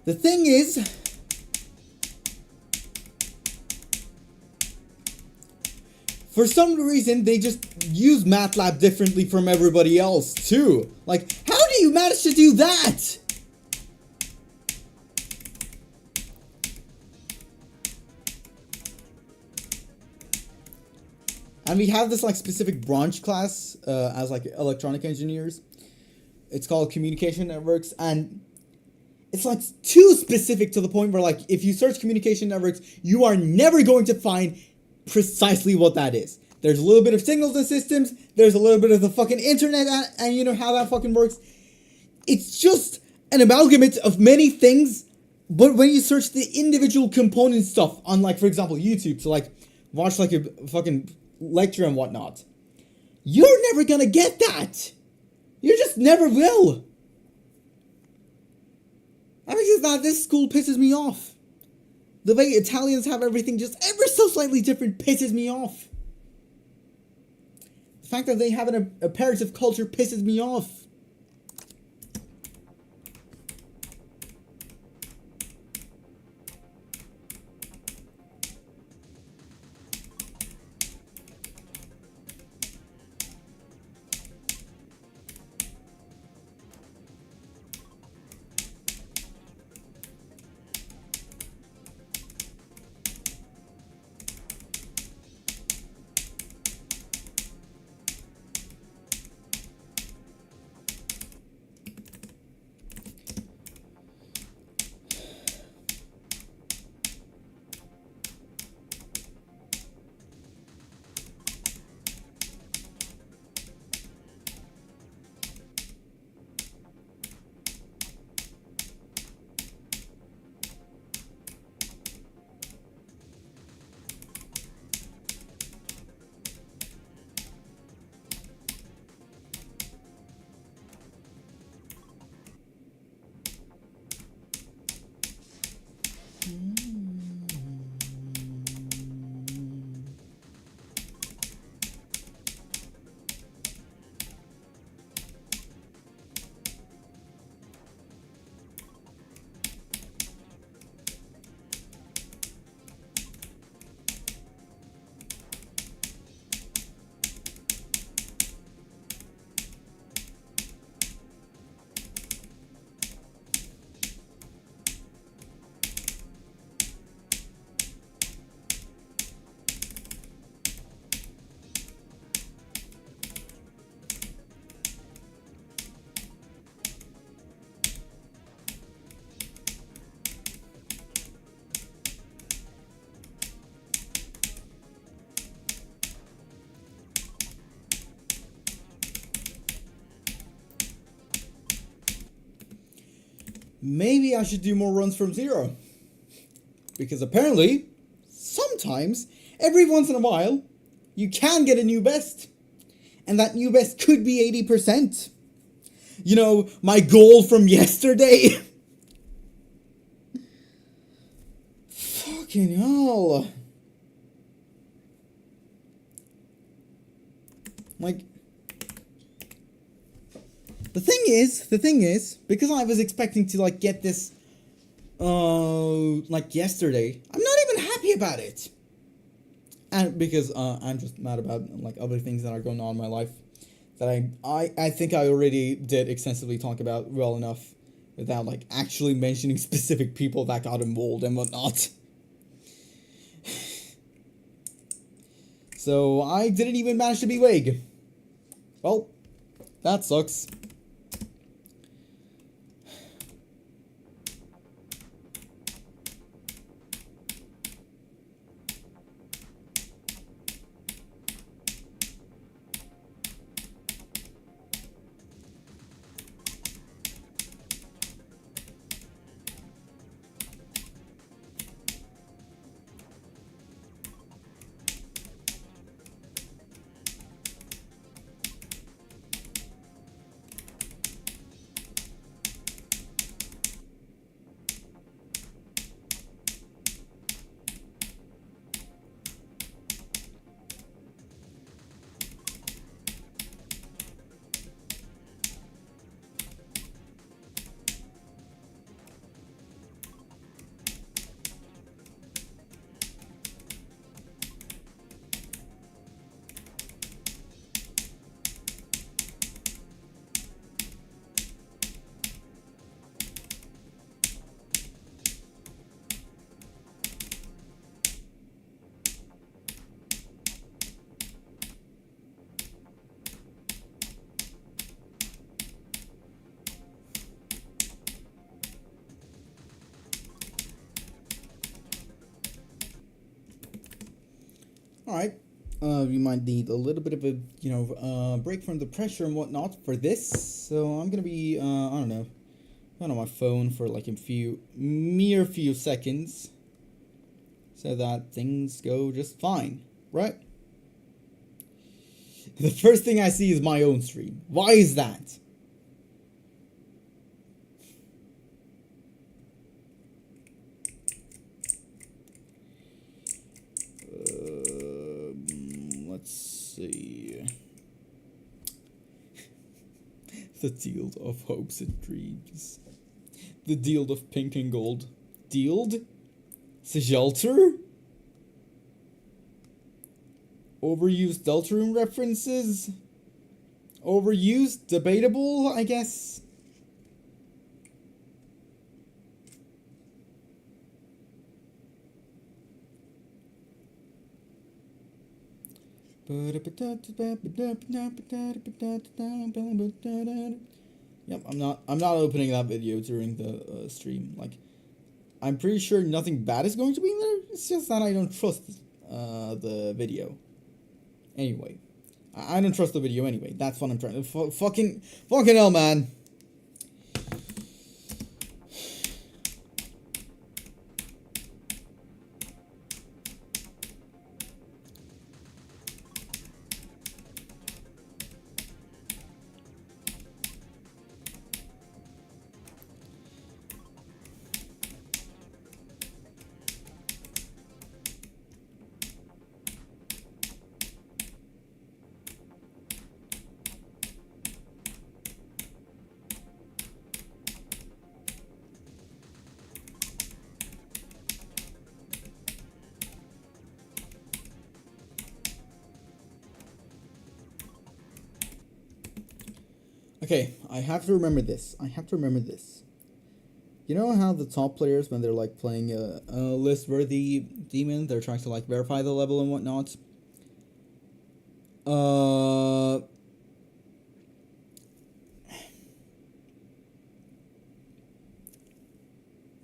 The thing is, for some reason, they just use MATLAB differently from everybody else, too. Like, how do you manage to do that? And we have this like specific branch class as like electronic engineers. It's called communication networks, and it's like too specific to the point where like if you search communication networks, you are never going to find precisely what that is. There's a little bit of signals and systems, there's a little bit of the fucking internet, and you know how that fucking works. It's just an amalgamate of many things, but when you search the individual component stuff on like, for example, YouTube, so like watch like a fucking lecture and whatnot, you're never gonna get that. You just never will. I mean, this school pisses me off. The way Italians have everything just ever so slightly different pisses me off. The fact that they have an imperative culture pisses me off. maybe I should do more runs from zero. Because apparently, sometimes, every once in a while, you can get a new best. And that new best could be 80%. You know, my goal from yesterday. Fucking hell. Like, the thing is, because I was expecting to, like, get this, like, yesterday, I'm not even happy about it. And because, I'm just mad about, like, other things that are going on in my life that I think I already did extensively talk about well enough without, like, actually mentioning specific people that got involved and whatnot. So, I didn't even manage to be vague. Well, that sucks. Alright, we might need a little bit of a, break from the pressure and whatnot for this. So I'm gonna be, I don't know, on my phone for like a mere few seconds. So that things go just fine, right? The first thing I see is my own stream. Why is that? Let's see. The Dealed of Hopes and Dreams. The Dealed of Pink and Gold. Dealed? Shelter? Overused Deltarune references? Overused? Debatable, I guess? Yep, I'm not opening that video during the stream. Like, I'm pretty sure nothing bad is going to be in there. It's just that I don't trust the video. Anyway, I don't trust the video anyway. That's what I'm trying to fucking hell, man. Okay, I have to remember this. You know how the top players, when they're like playing a list-worthy demon, they're trying to like verify the level and whatnot? What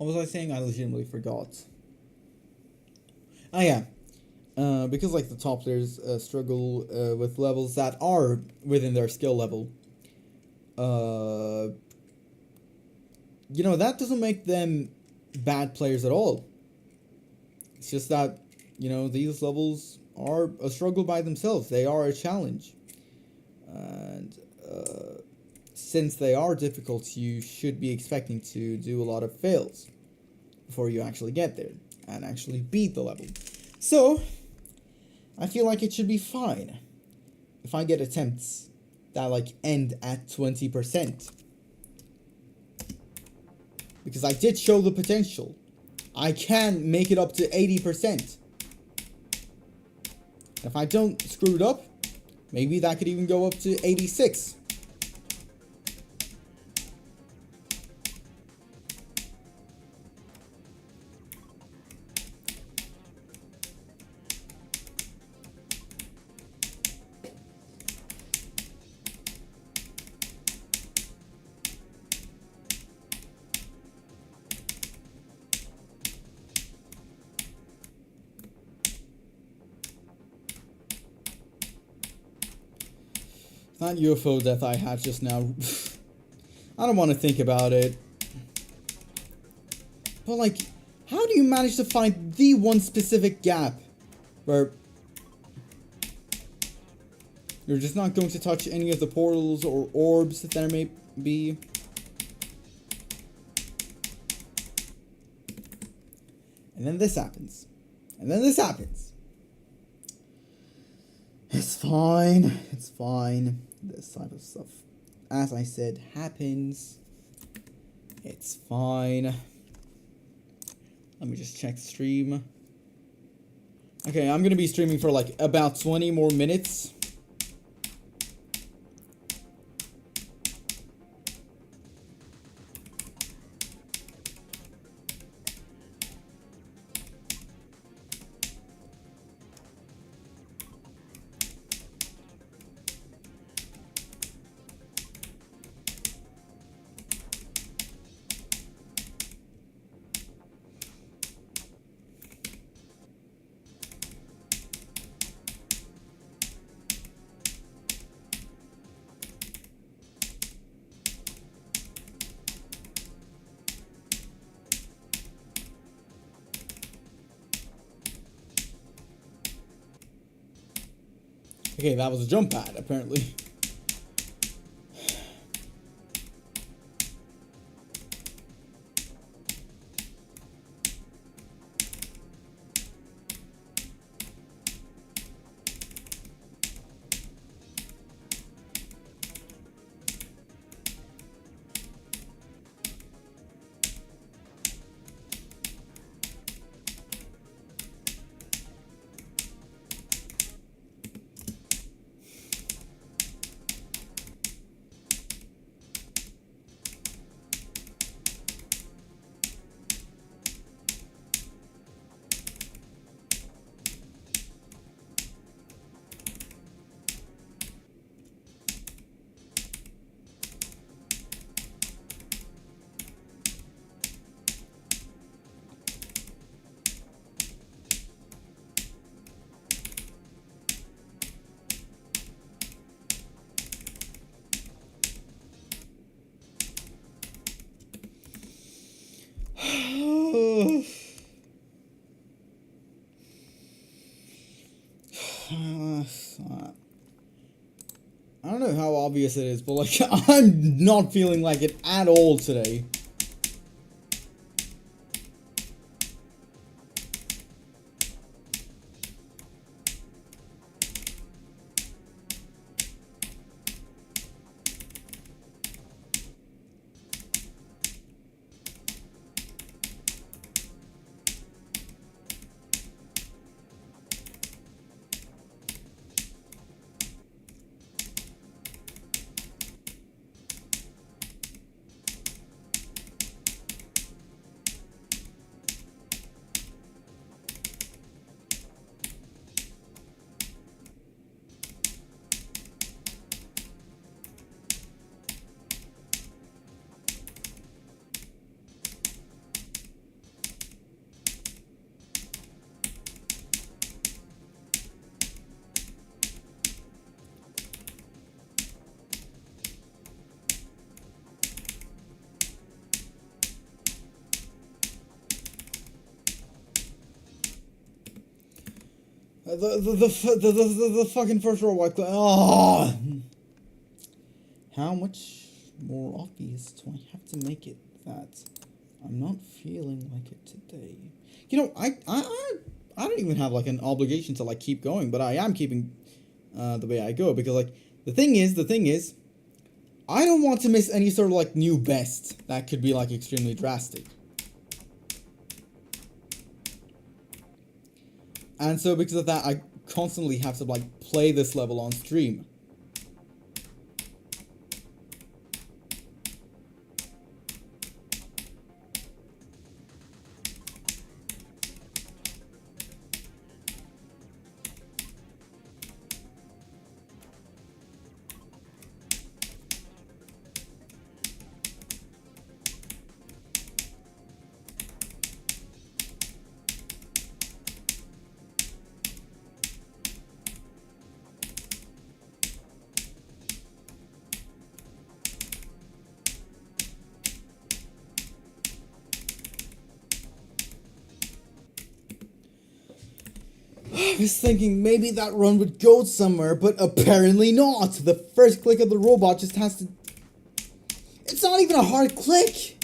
was I saying? I legitimately forgot. Oh yeah. Because like the top players struggle with levels that are within their skill level. you know, that doesn't make them bad players at all. It's just that, you know, these levels are a struggle by themselves. They are a challenge. And since they are difficult, you should be expecting to do a lot of fails before you actually get there and actually beat the level. So, I feel like it should be fine if I get attempts that like end at 20%. Because I did show the potential. I can make it up to 80%. If I don't screw it up, maybe that could even go up to 86. That UFO death I had just now, I don't want to think about it. But like, how do you manage to find the one specific gap where you're just not going to touch any of the portals or orbs that there may be? And then this happens. And then this happens. It's fine. It's fine. This type of stuff, as I said, happens. It's fine. Let me just check stream. Okay, I'm gonna be streaming for like about 20 more minutes. Okay, that was a jump pad, apparently. I don't know how obvious it is, but like, I'm not feeling like it at all today. The fucking first row white click. Oh. How much more obvious do I have to make it that I'm not feeling like it today? You know, I don't even have like an obligation to like keep going, but I am keeping the way I go, because like the thing is, I don't want to miss any sort of like new best that could be like extremely drastic. And so because of that, I constantly have to like play this level on stream. I was thinking maybe that run would go somewhere, but apparently not. The first click of the robot just has to... It's not even a hard click!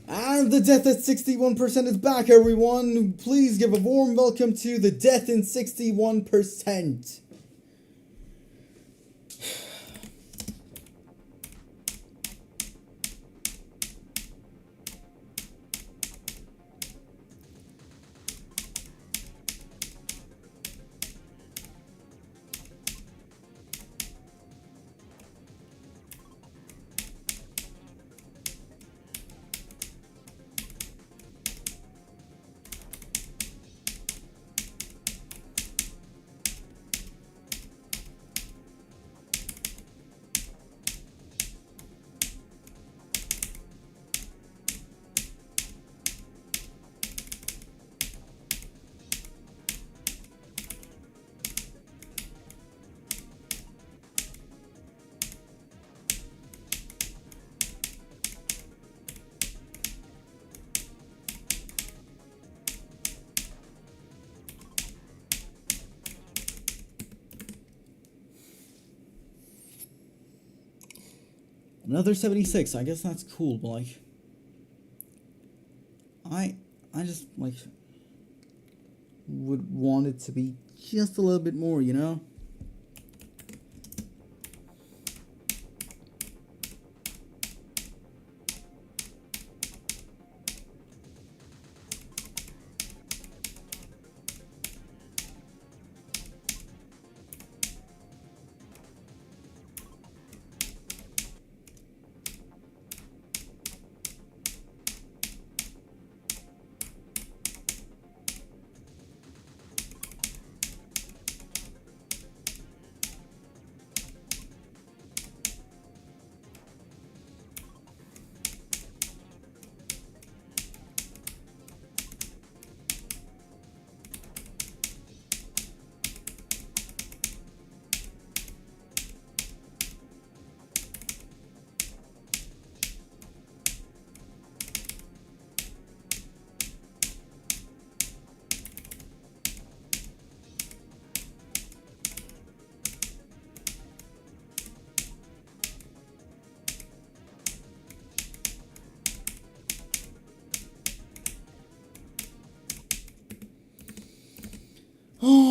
And the death at 61% is back, everyone. Please give a warm welcome to the death in 61%. Another 76. I guess that's cool, but like, I just like would want it to be just a little bit more, you know?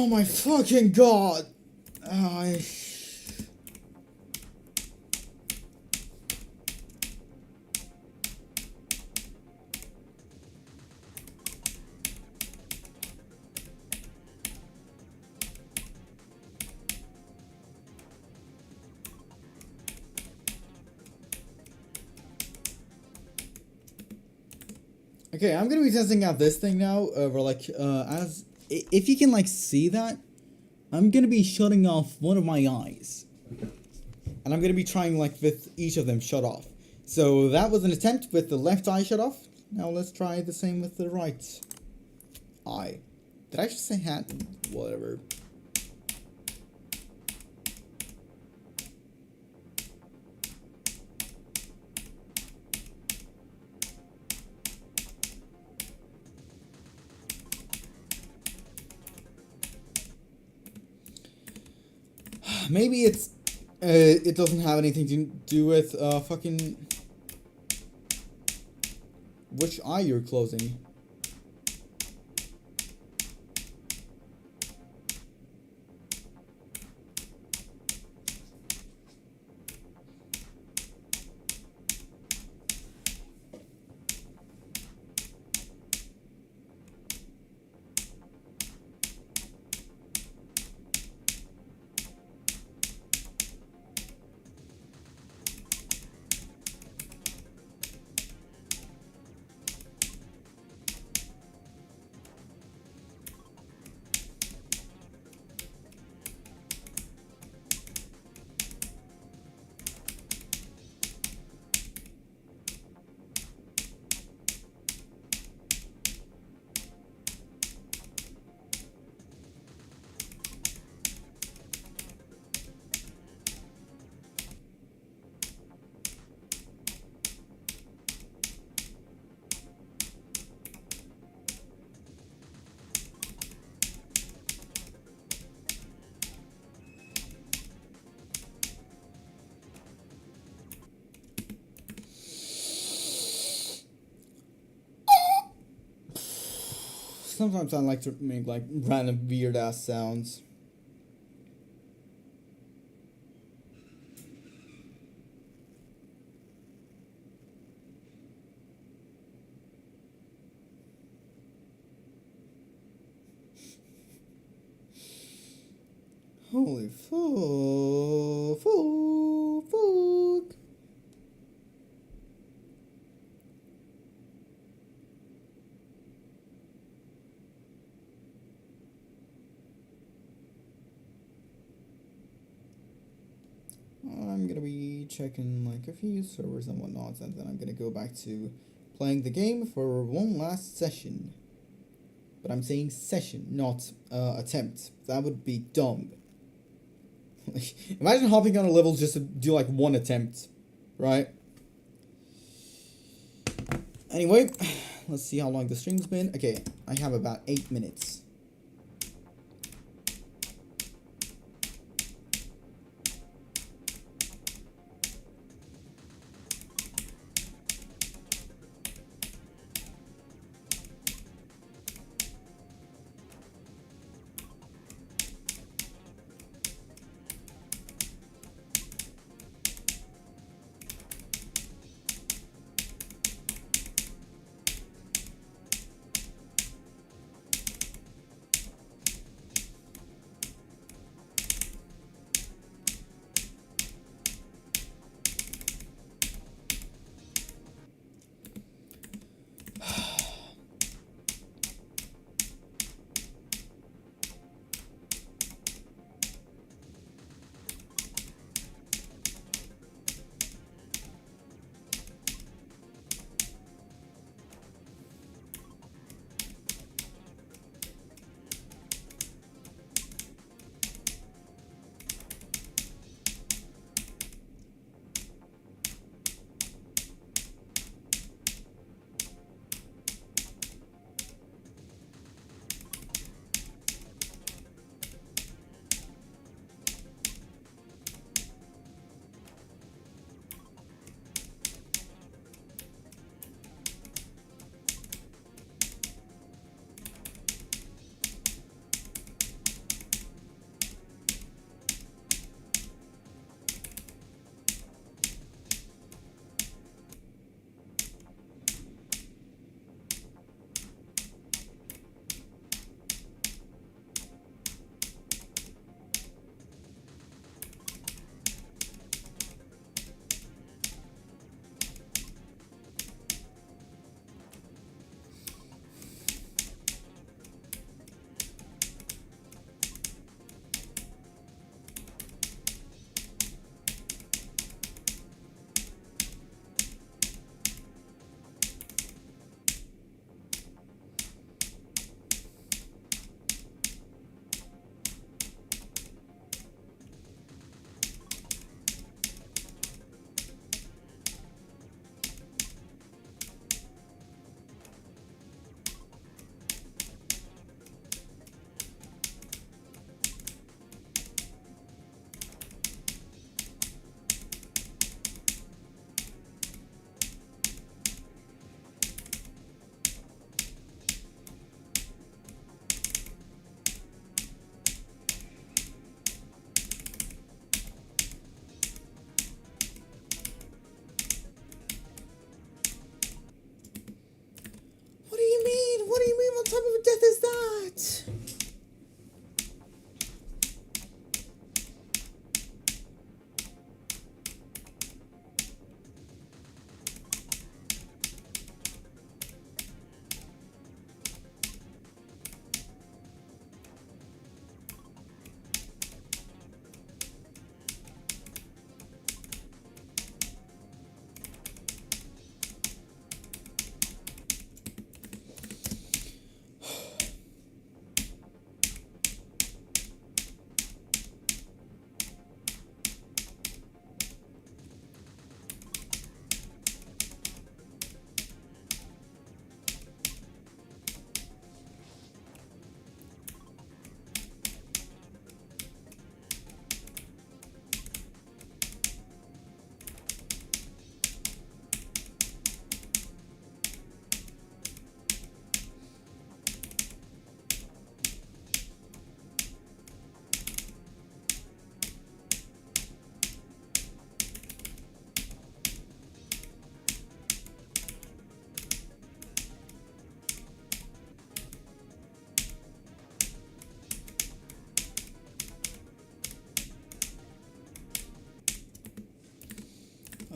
Oh my fucking god! I... Okay, I'm gonna be testing out this thing now, where like, if you can like see that, I'm gonna be shutting off one of my eyes. And I'm gonna be trying like with each of them shut off. So that was an attempt with the left eye shut off. Now let's try the same with the right eye. Did I just say hat? Whatever. Maybe it's it doesn't have anything to do with fucking which eye you're closing. Sometimes I like to make like random weird ass sounds. Holy fuck. I'm gonna be checking like a few servers and whatnot, and then I'm gonna go back to playing the game for one last session. But I'm saying session, not attempt. That would be dumb. Imagine hopping on a level just to do like one attempt, right? Anyway, let's see how long the stream's been. Okay, I have about 8 minutes.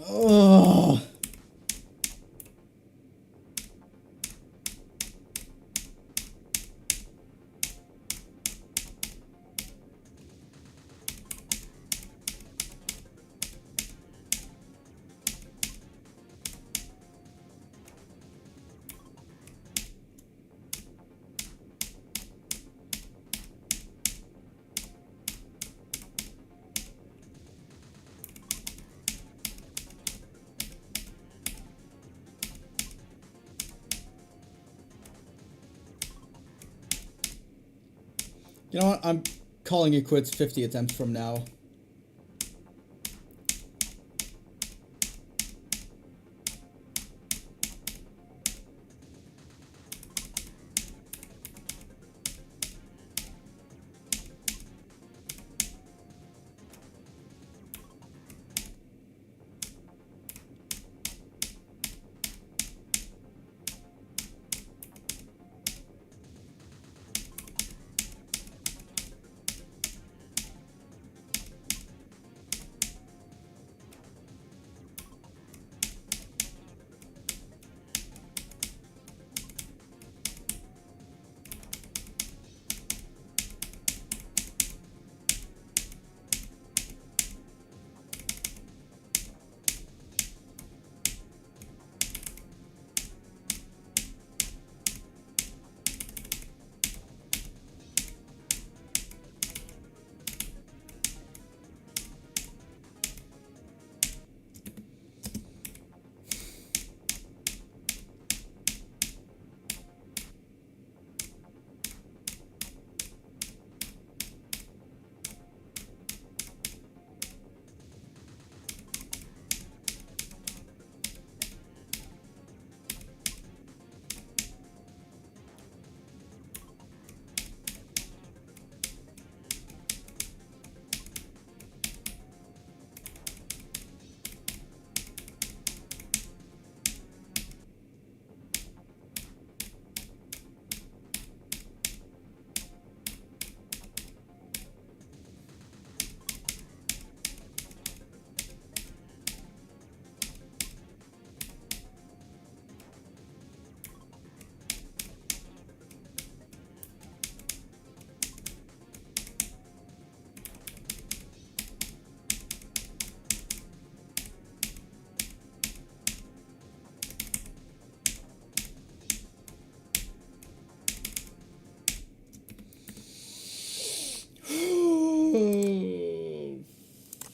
Oh. You know what? I'm calling it quits 50 attempts from now.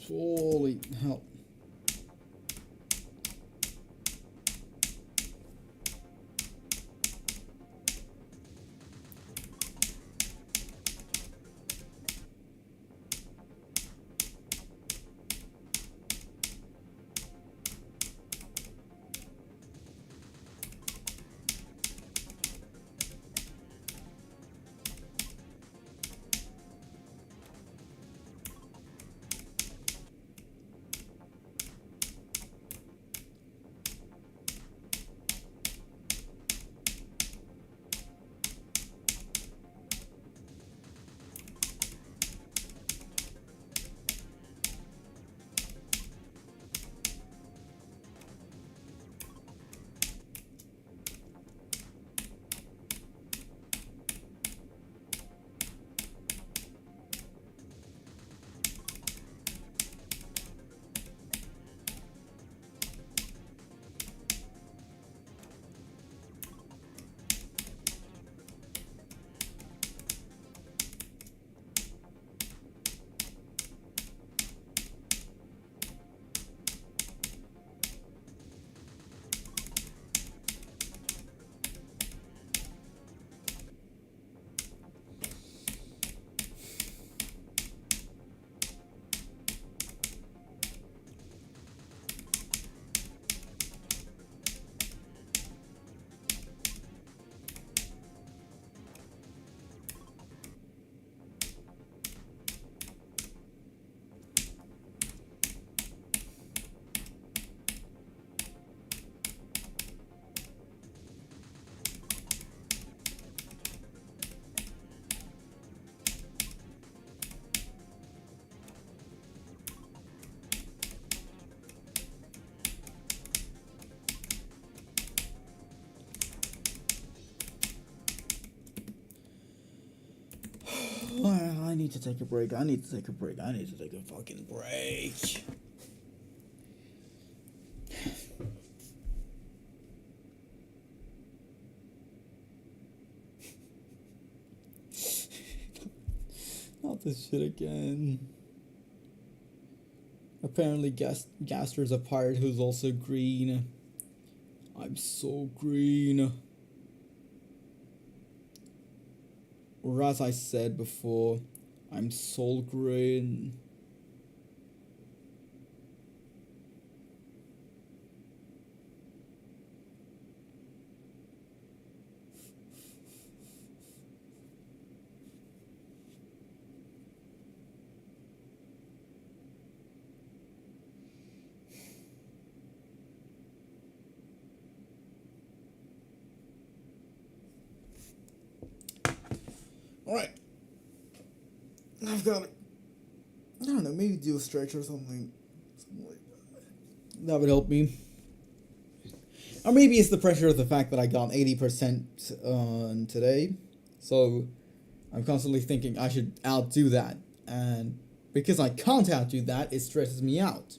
Holy hell. need to take a break. I need to take a break. I need to take a fucking break. Not this shit again. Apparently Gaster's a pirate who's also green. I'm so green. Or as I said before, I'm soul green. Alright. I've got to, I don't know, maybe do a stretch or something. Something like that would help me. Or maybe it's the pressure of the fact that I got 80% on today. So I'm constantly thinking I should outdo that. And because I can't outdo that, it stresses me out.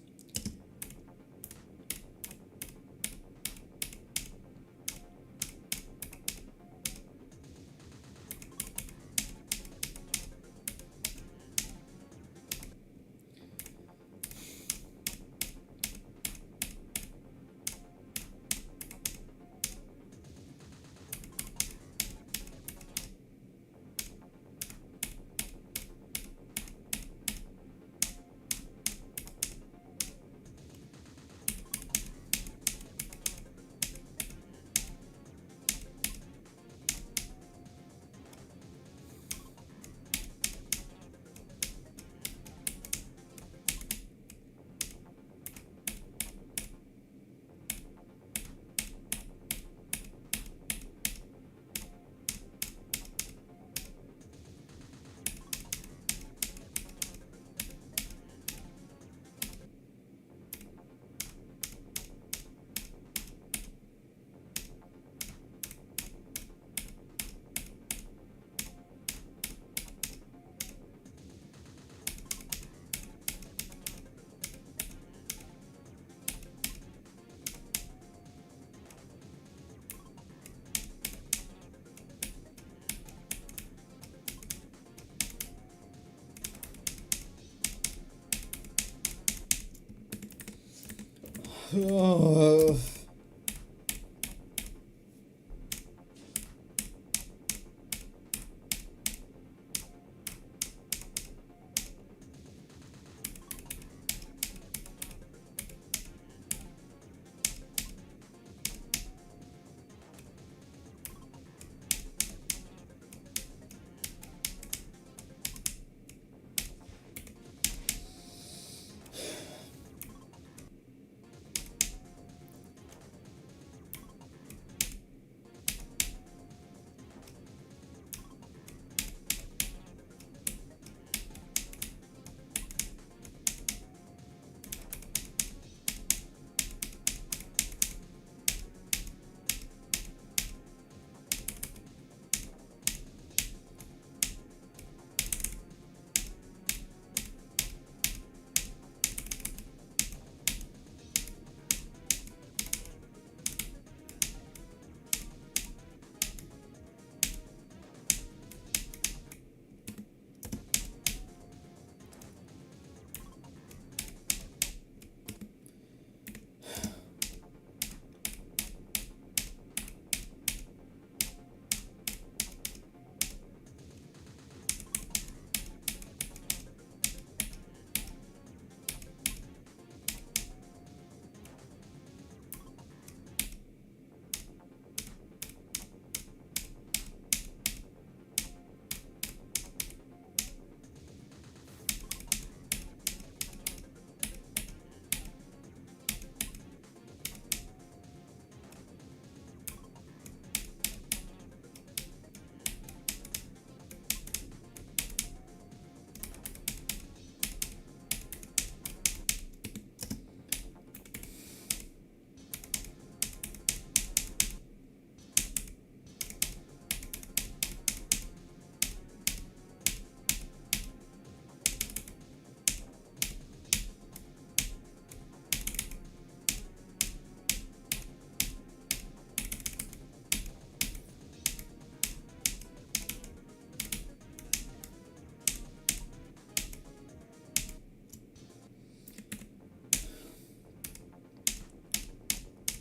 Oh.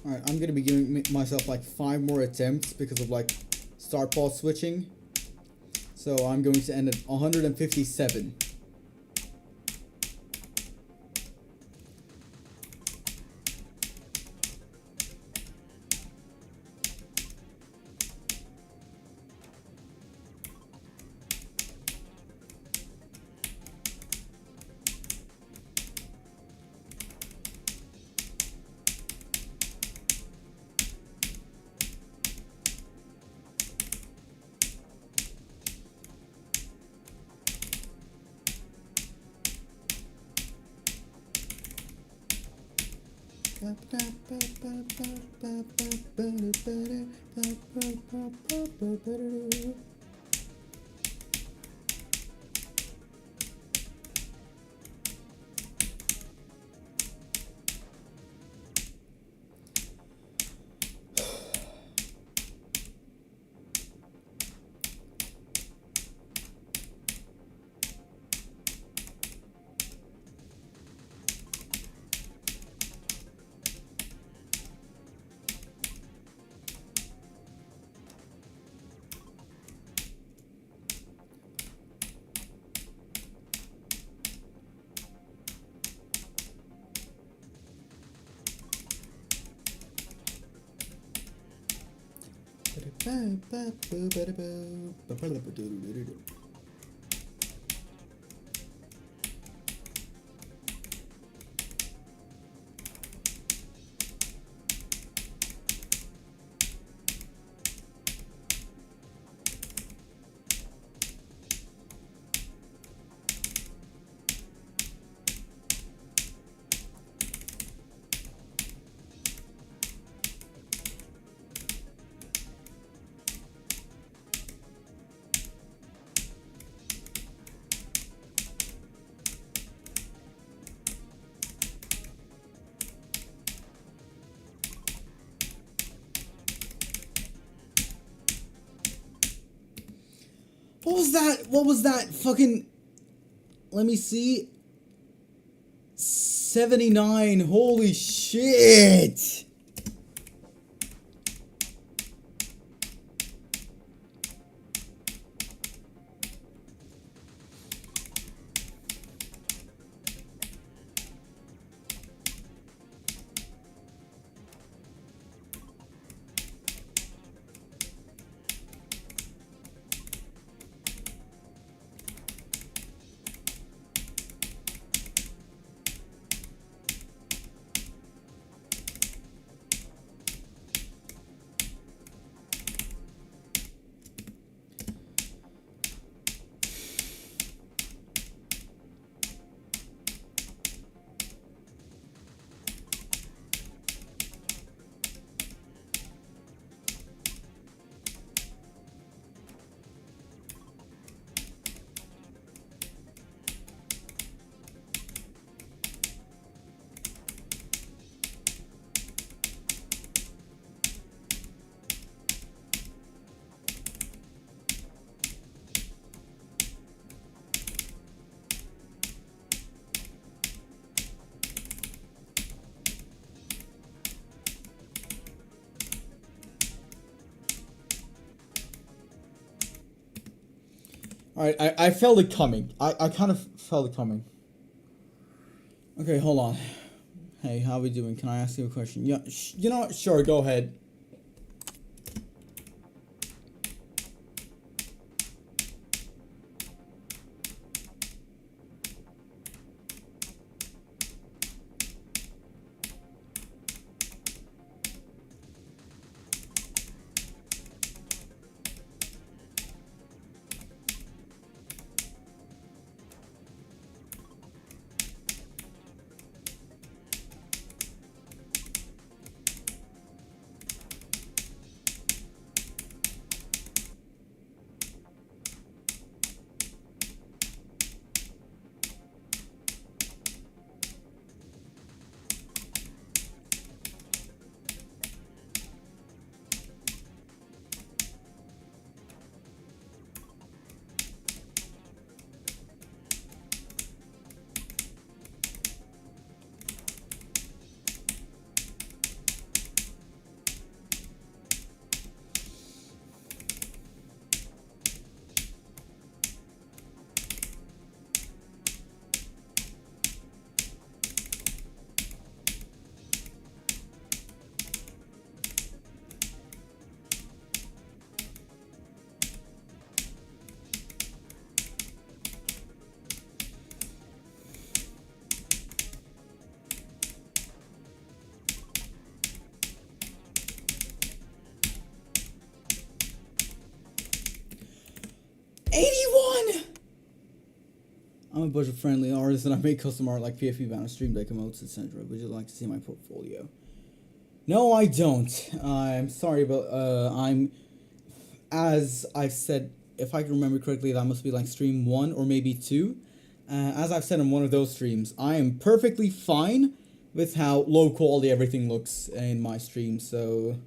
Alright, I'm gonna be giving myself like 5 more attempts because of like start pause switching. So I'm going to end at 157. What was that? What was that? Fucking. Let me see. 79. Holy shit. Alright, I felt it coming. I kind of felt it coming. Okay, hold on. Hey, how we doing? Can I ask you a question? Yeah, you know what? Sure, go ahead. 81! I'm a budget-friendly artist and I make custom art like PFP banners, stream deck emotes, etc. Would you like to see my portfolio? No, I don't. I'm sorry, but as I've said, if I can remember correctly, that must be like stream 1 or maybe 2. As I've said in one of those streams, I am perfectly fine with how low quality everything looks in my stream, so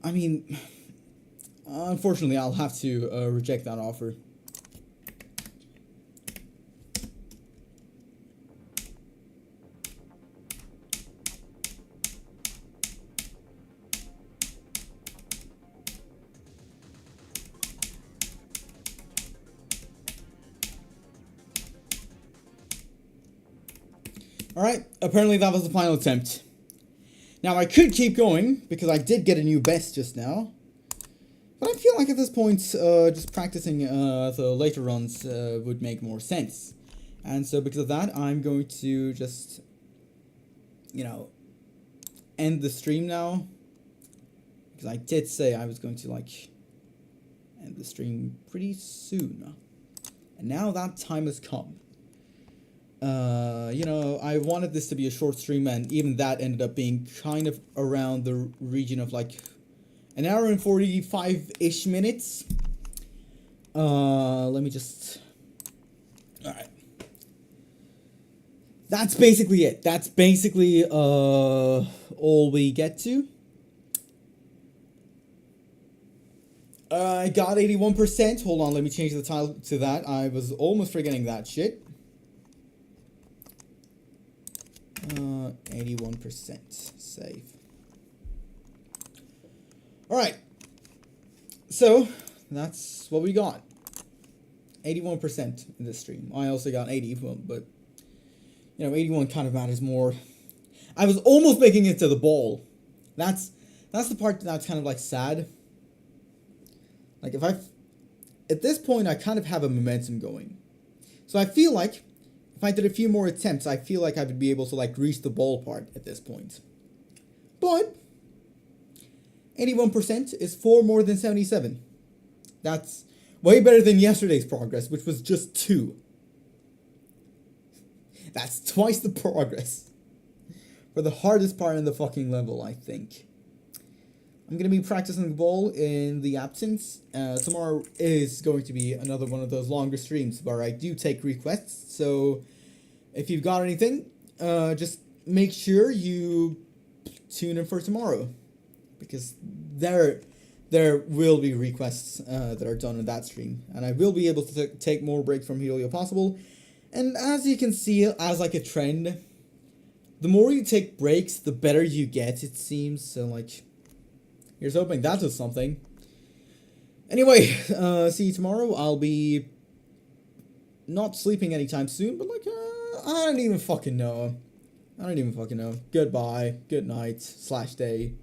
I mean, unfortunately, I'll have to reject that offer. Alright, apparently that was the final attempt. Now, I could keep going, because I did get a new best just now. But I feel like at this point, just practicing the later runs would make more sense. And so because of that, I'm going to just, you know, end the stream now. Because I did say I was going to, like, end the stream pretty soon. And now that time has come. You know, I wanted this to be a short stream, and even that ended up being kind of around the region of like an hour and 45-ish minutes. Let me just... Alright. That's basically it. That's basically, all we get to. I got 81%. Hold on, let me change the title to that. I was almost forgetting that shit. 81%. Save. Alright. So, that's what we got. 81% in this stream. I also got 80, but, you know, 81 kind of matters more. I was almost making it to the ball. That's the part that's kind of, like, sad. Like, at this point, I kind of have a momentum going. So I feel like, if I did a few more attempts, I feel like I would be able to, like, reach the ball part at this point. But 81% is 4 more than 77. That's way better than yesterday's progress, which was just 2. That's twice the progress. For the hardest part in the fucking level, I think. I'm going to be practicing the ball in the absence. Tomorrow is going to be another one of those longer streams where I do take requests. So if you've got anything, just make sure you tune in for tomorrow. Because there will be requests that are done in that stream. And I will be able to take more breaks from heliopossible. And as you can see, as like a trend, the more you take breaks, the better you get, it seems. So like... Here's hoping that does something. Anyway, see you tomorrow. I'll be not sleeping anytime soon, but like, I don't even fucking know. Goodbye, good night, /day.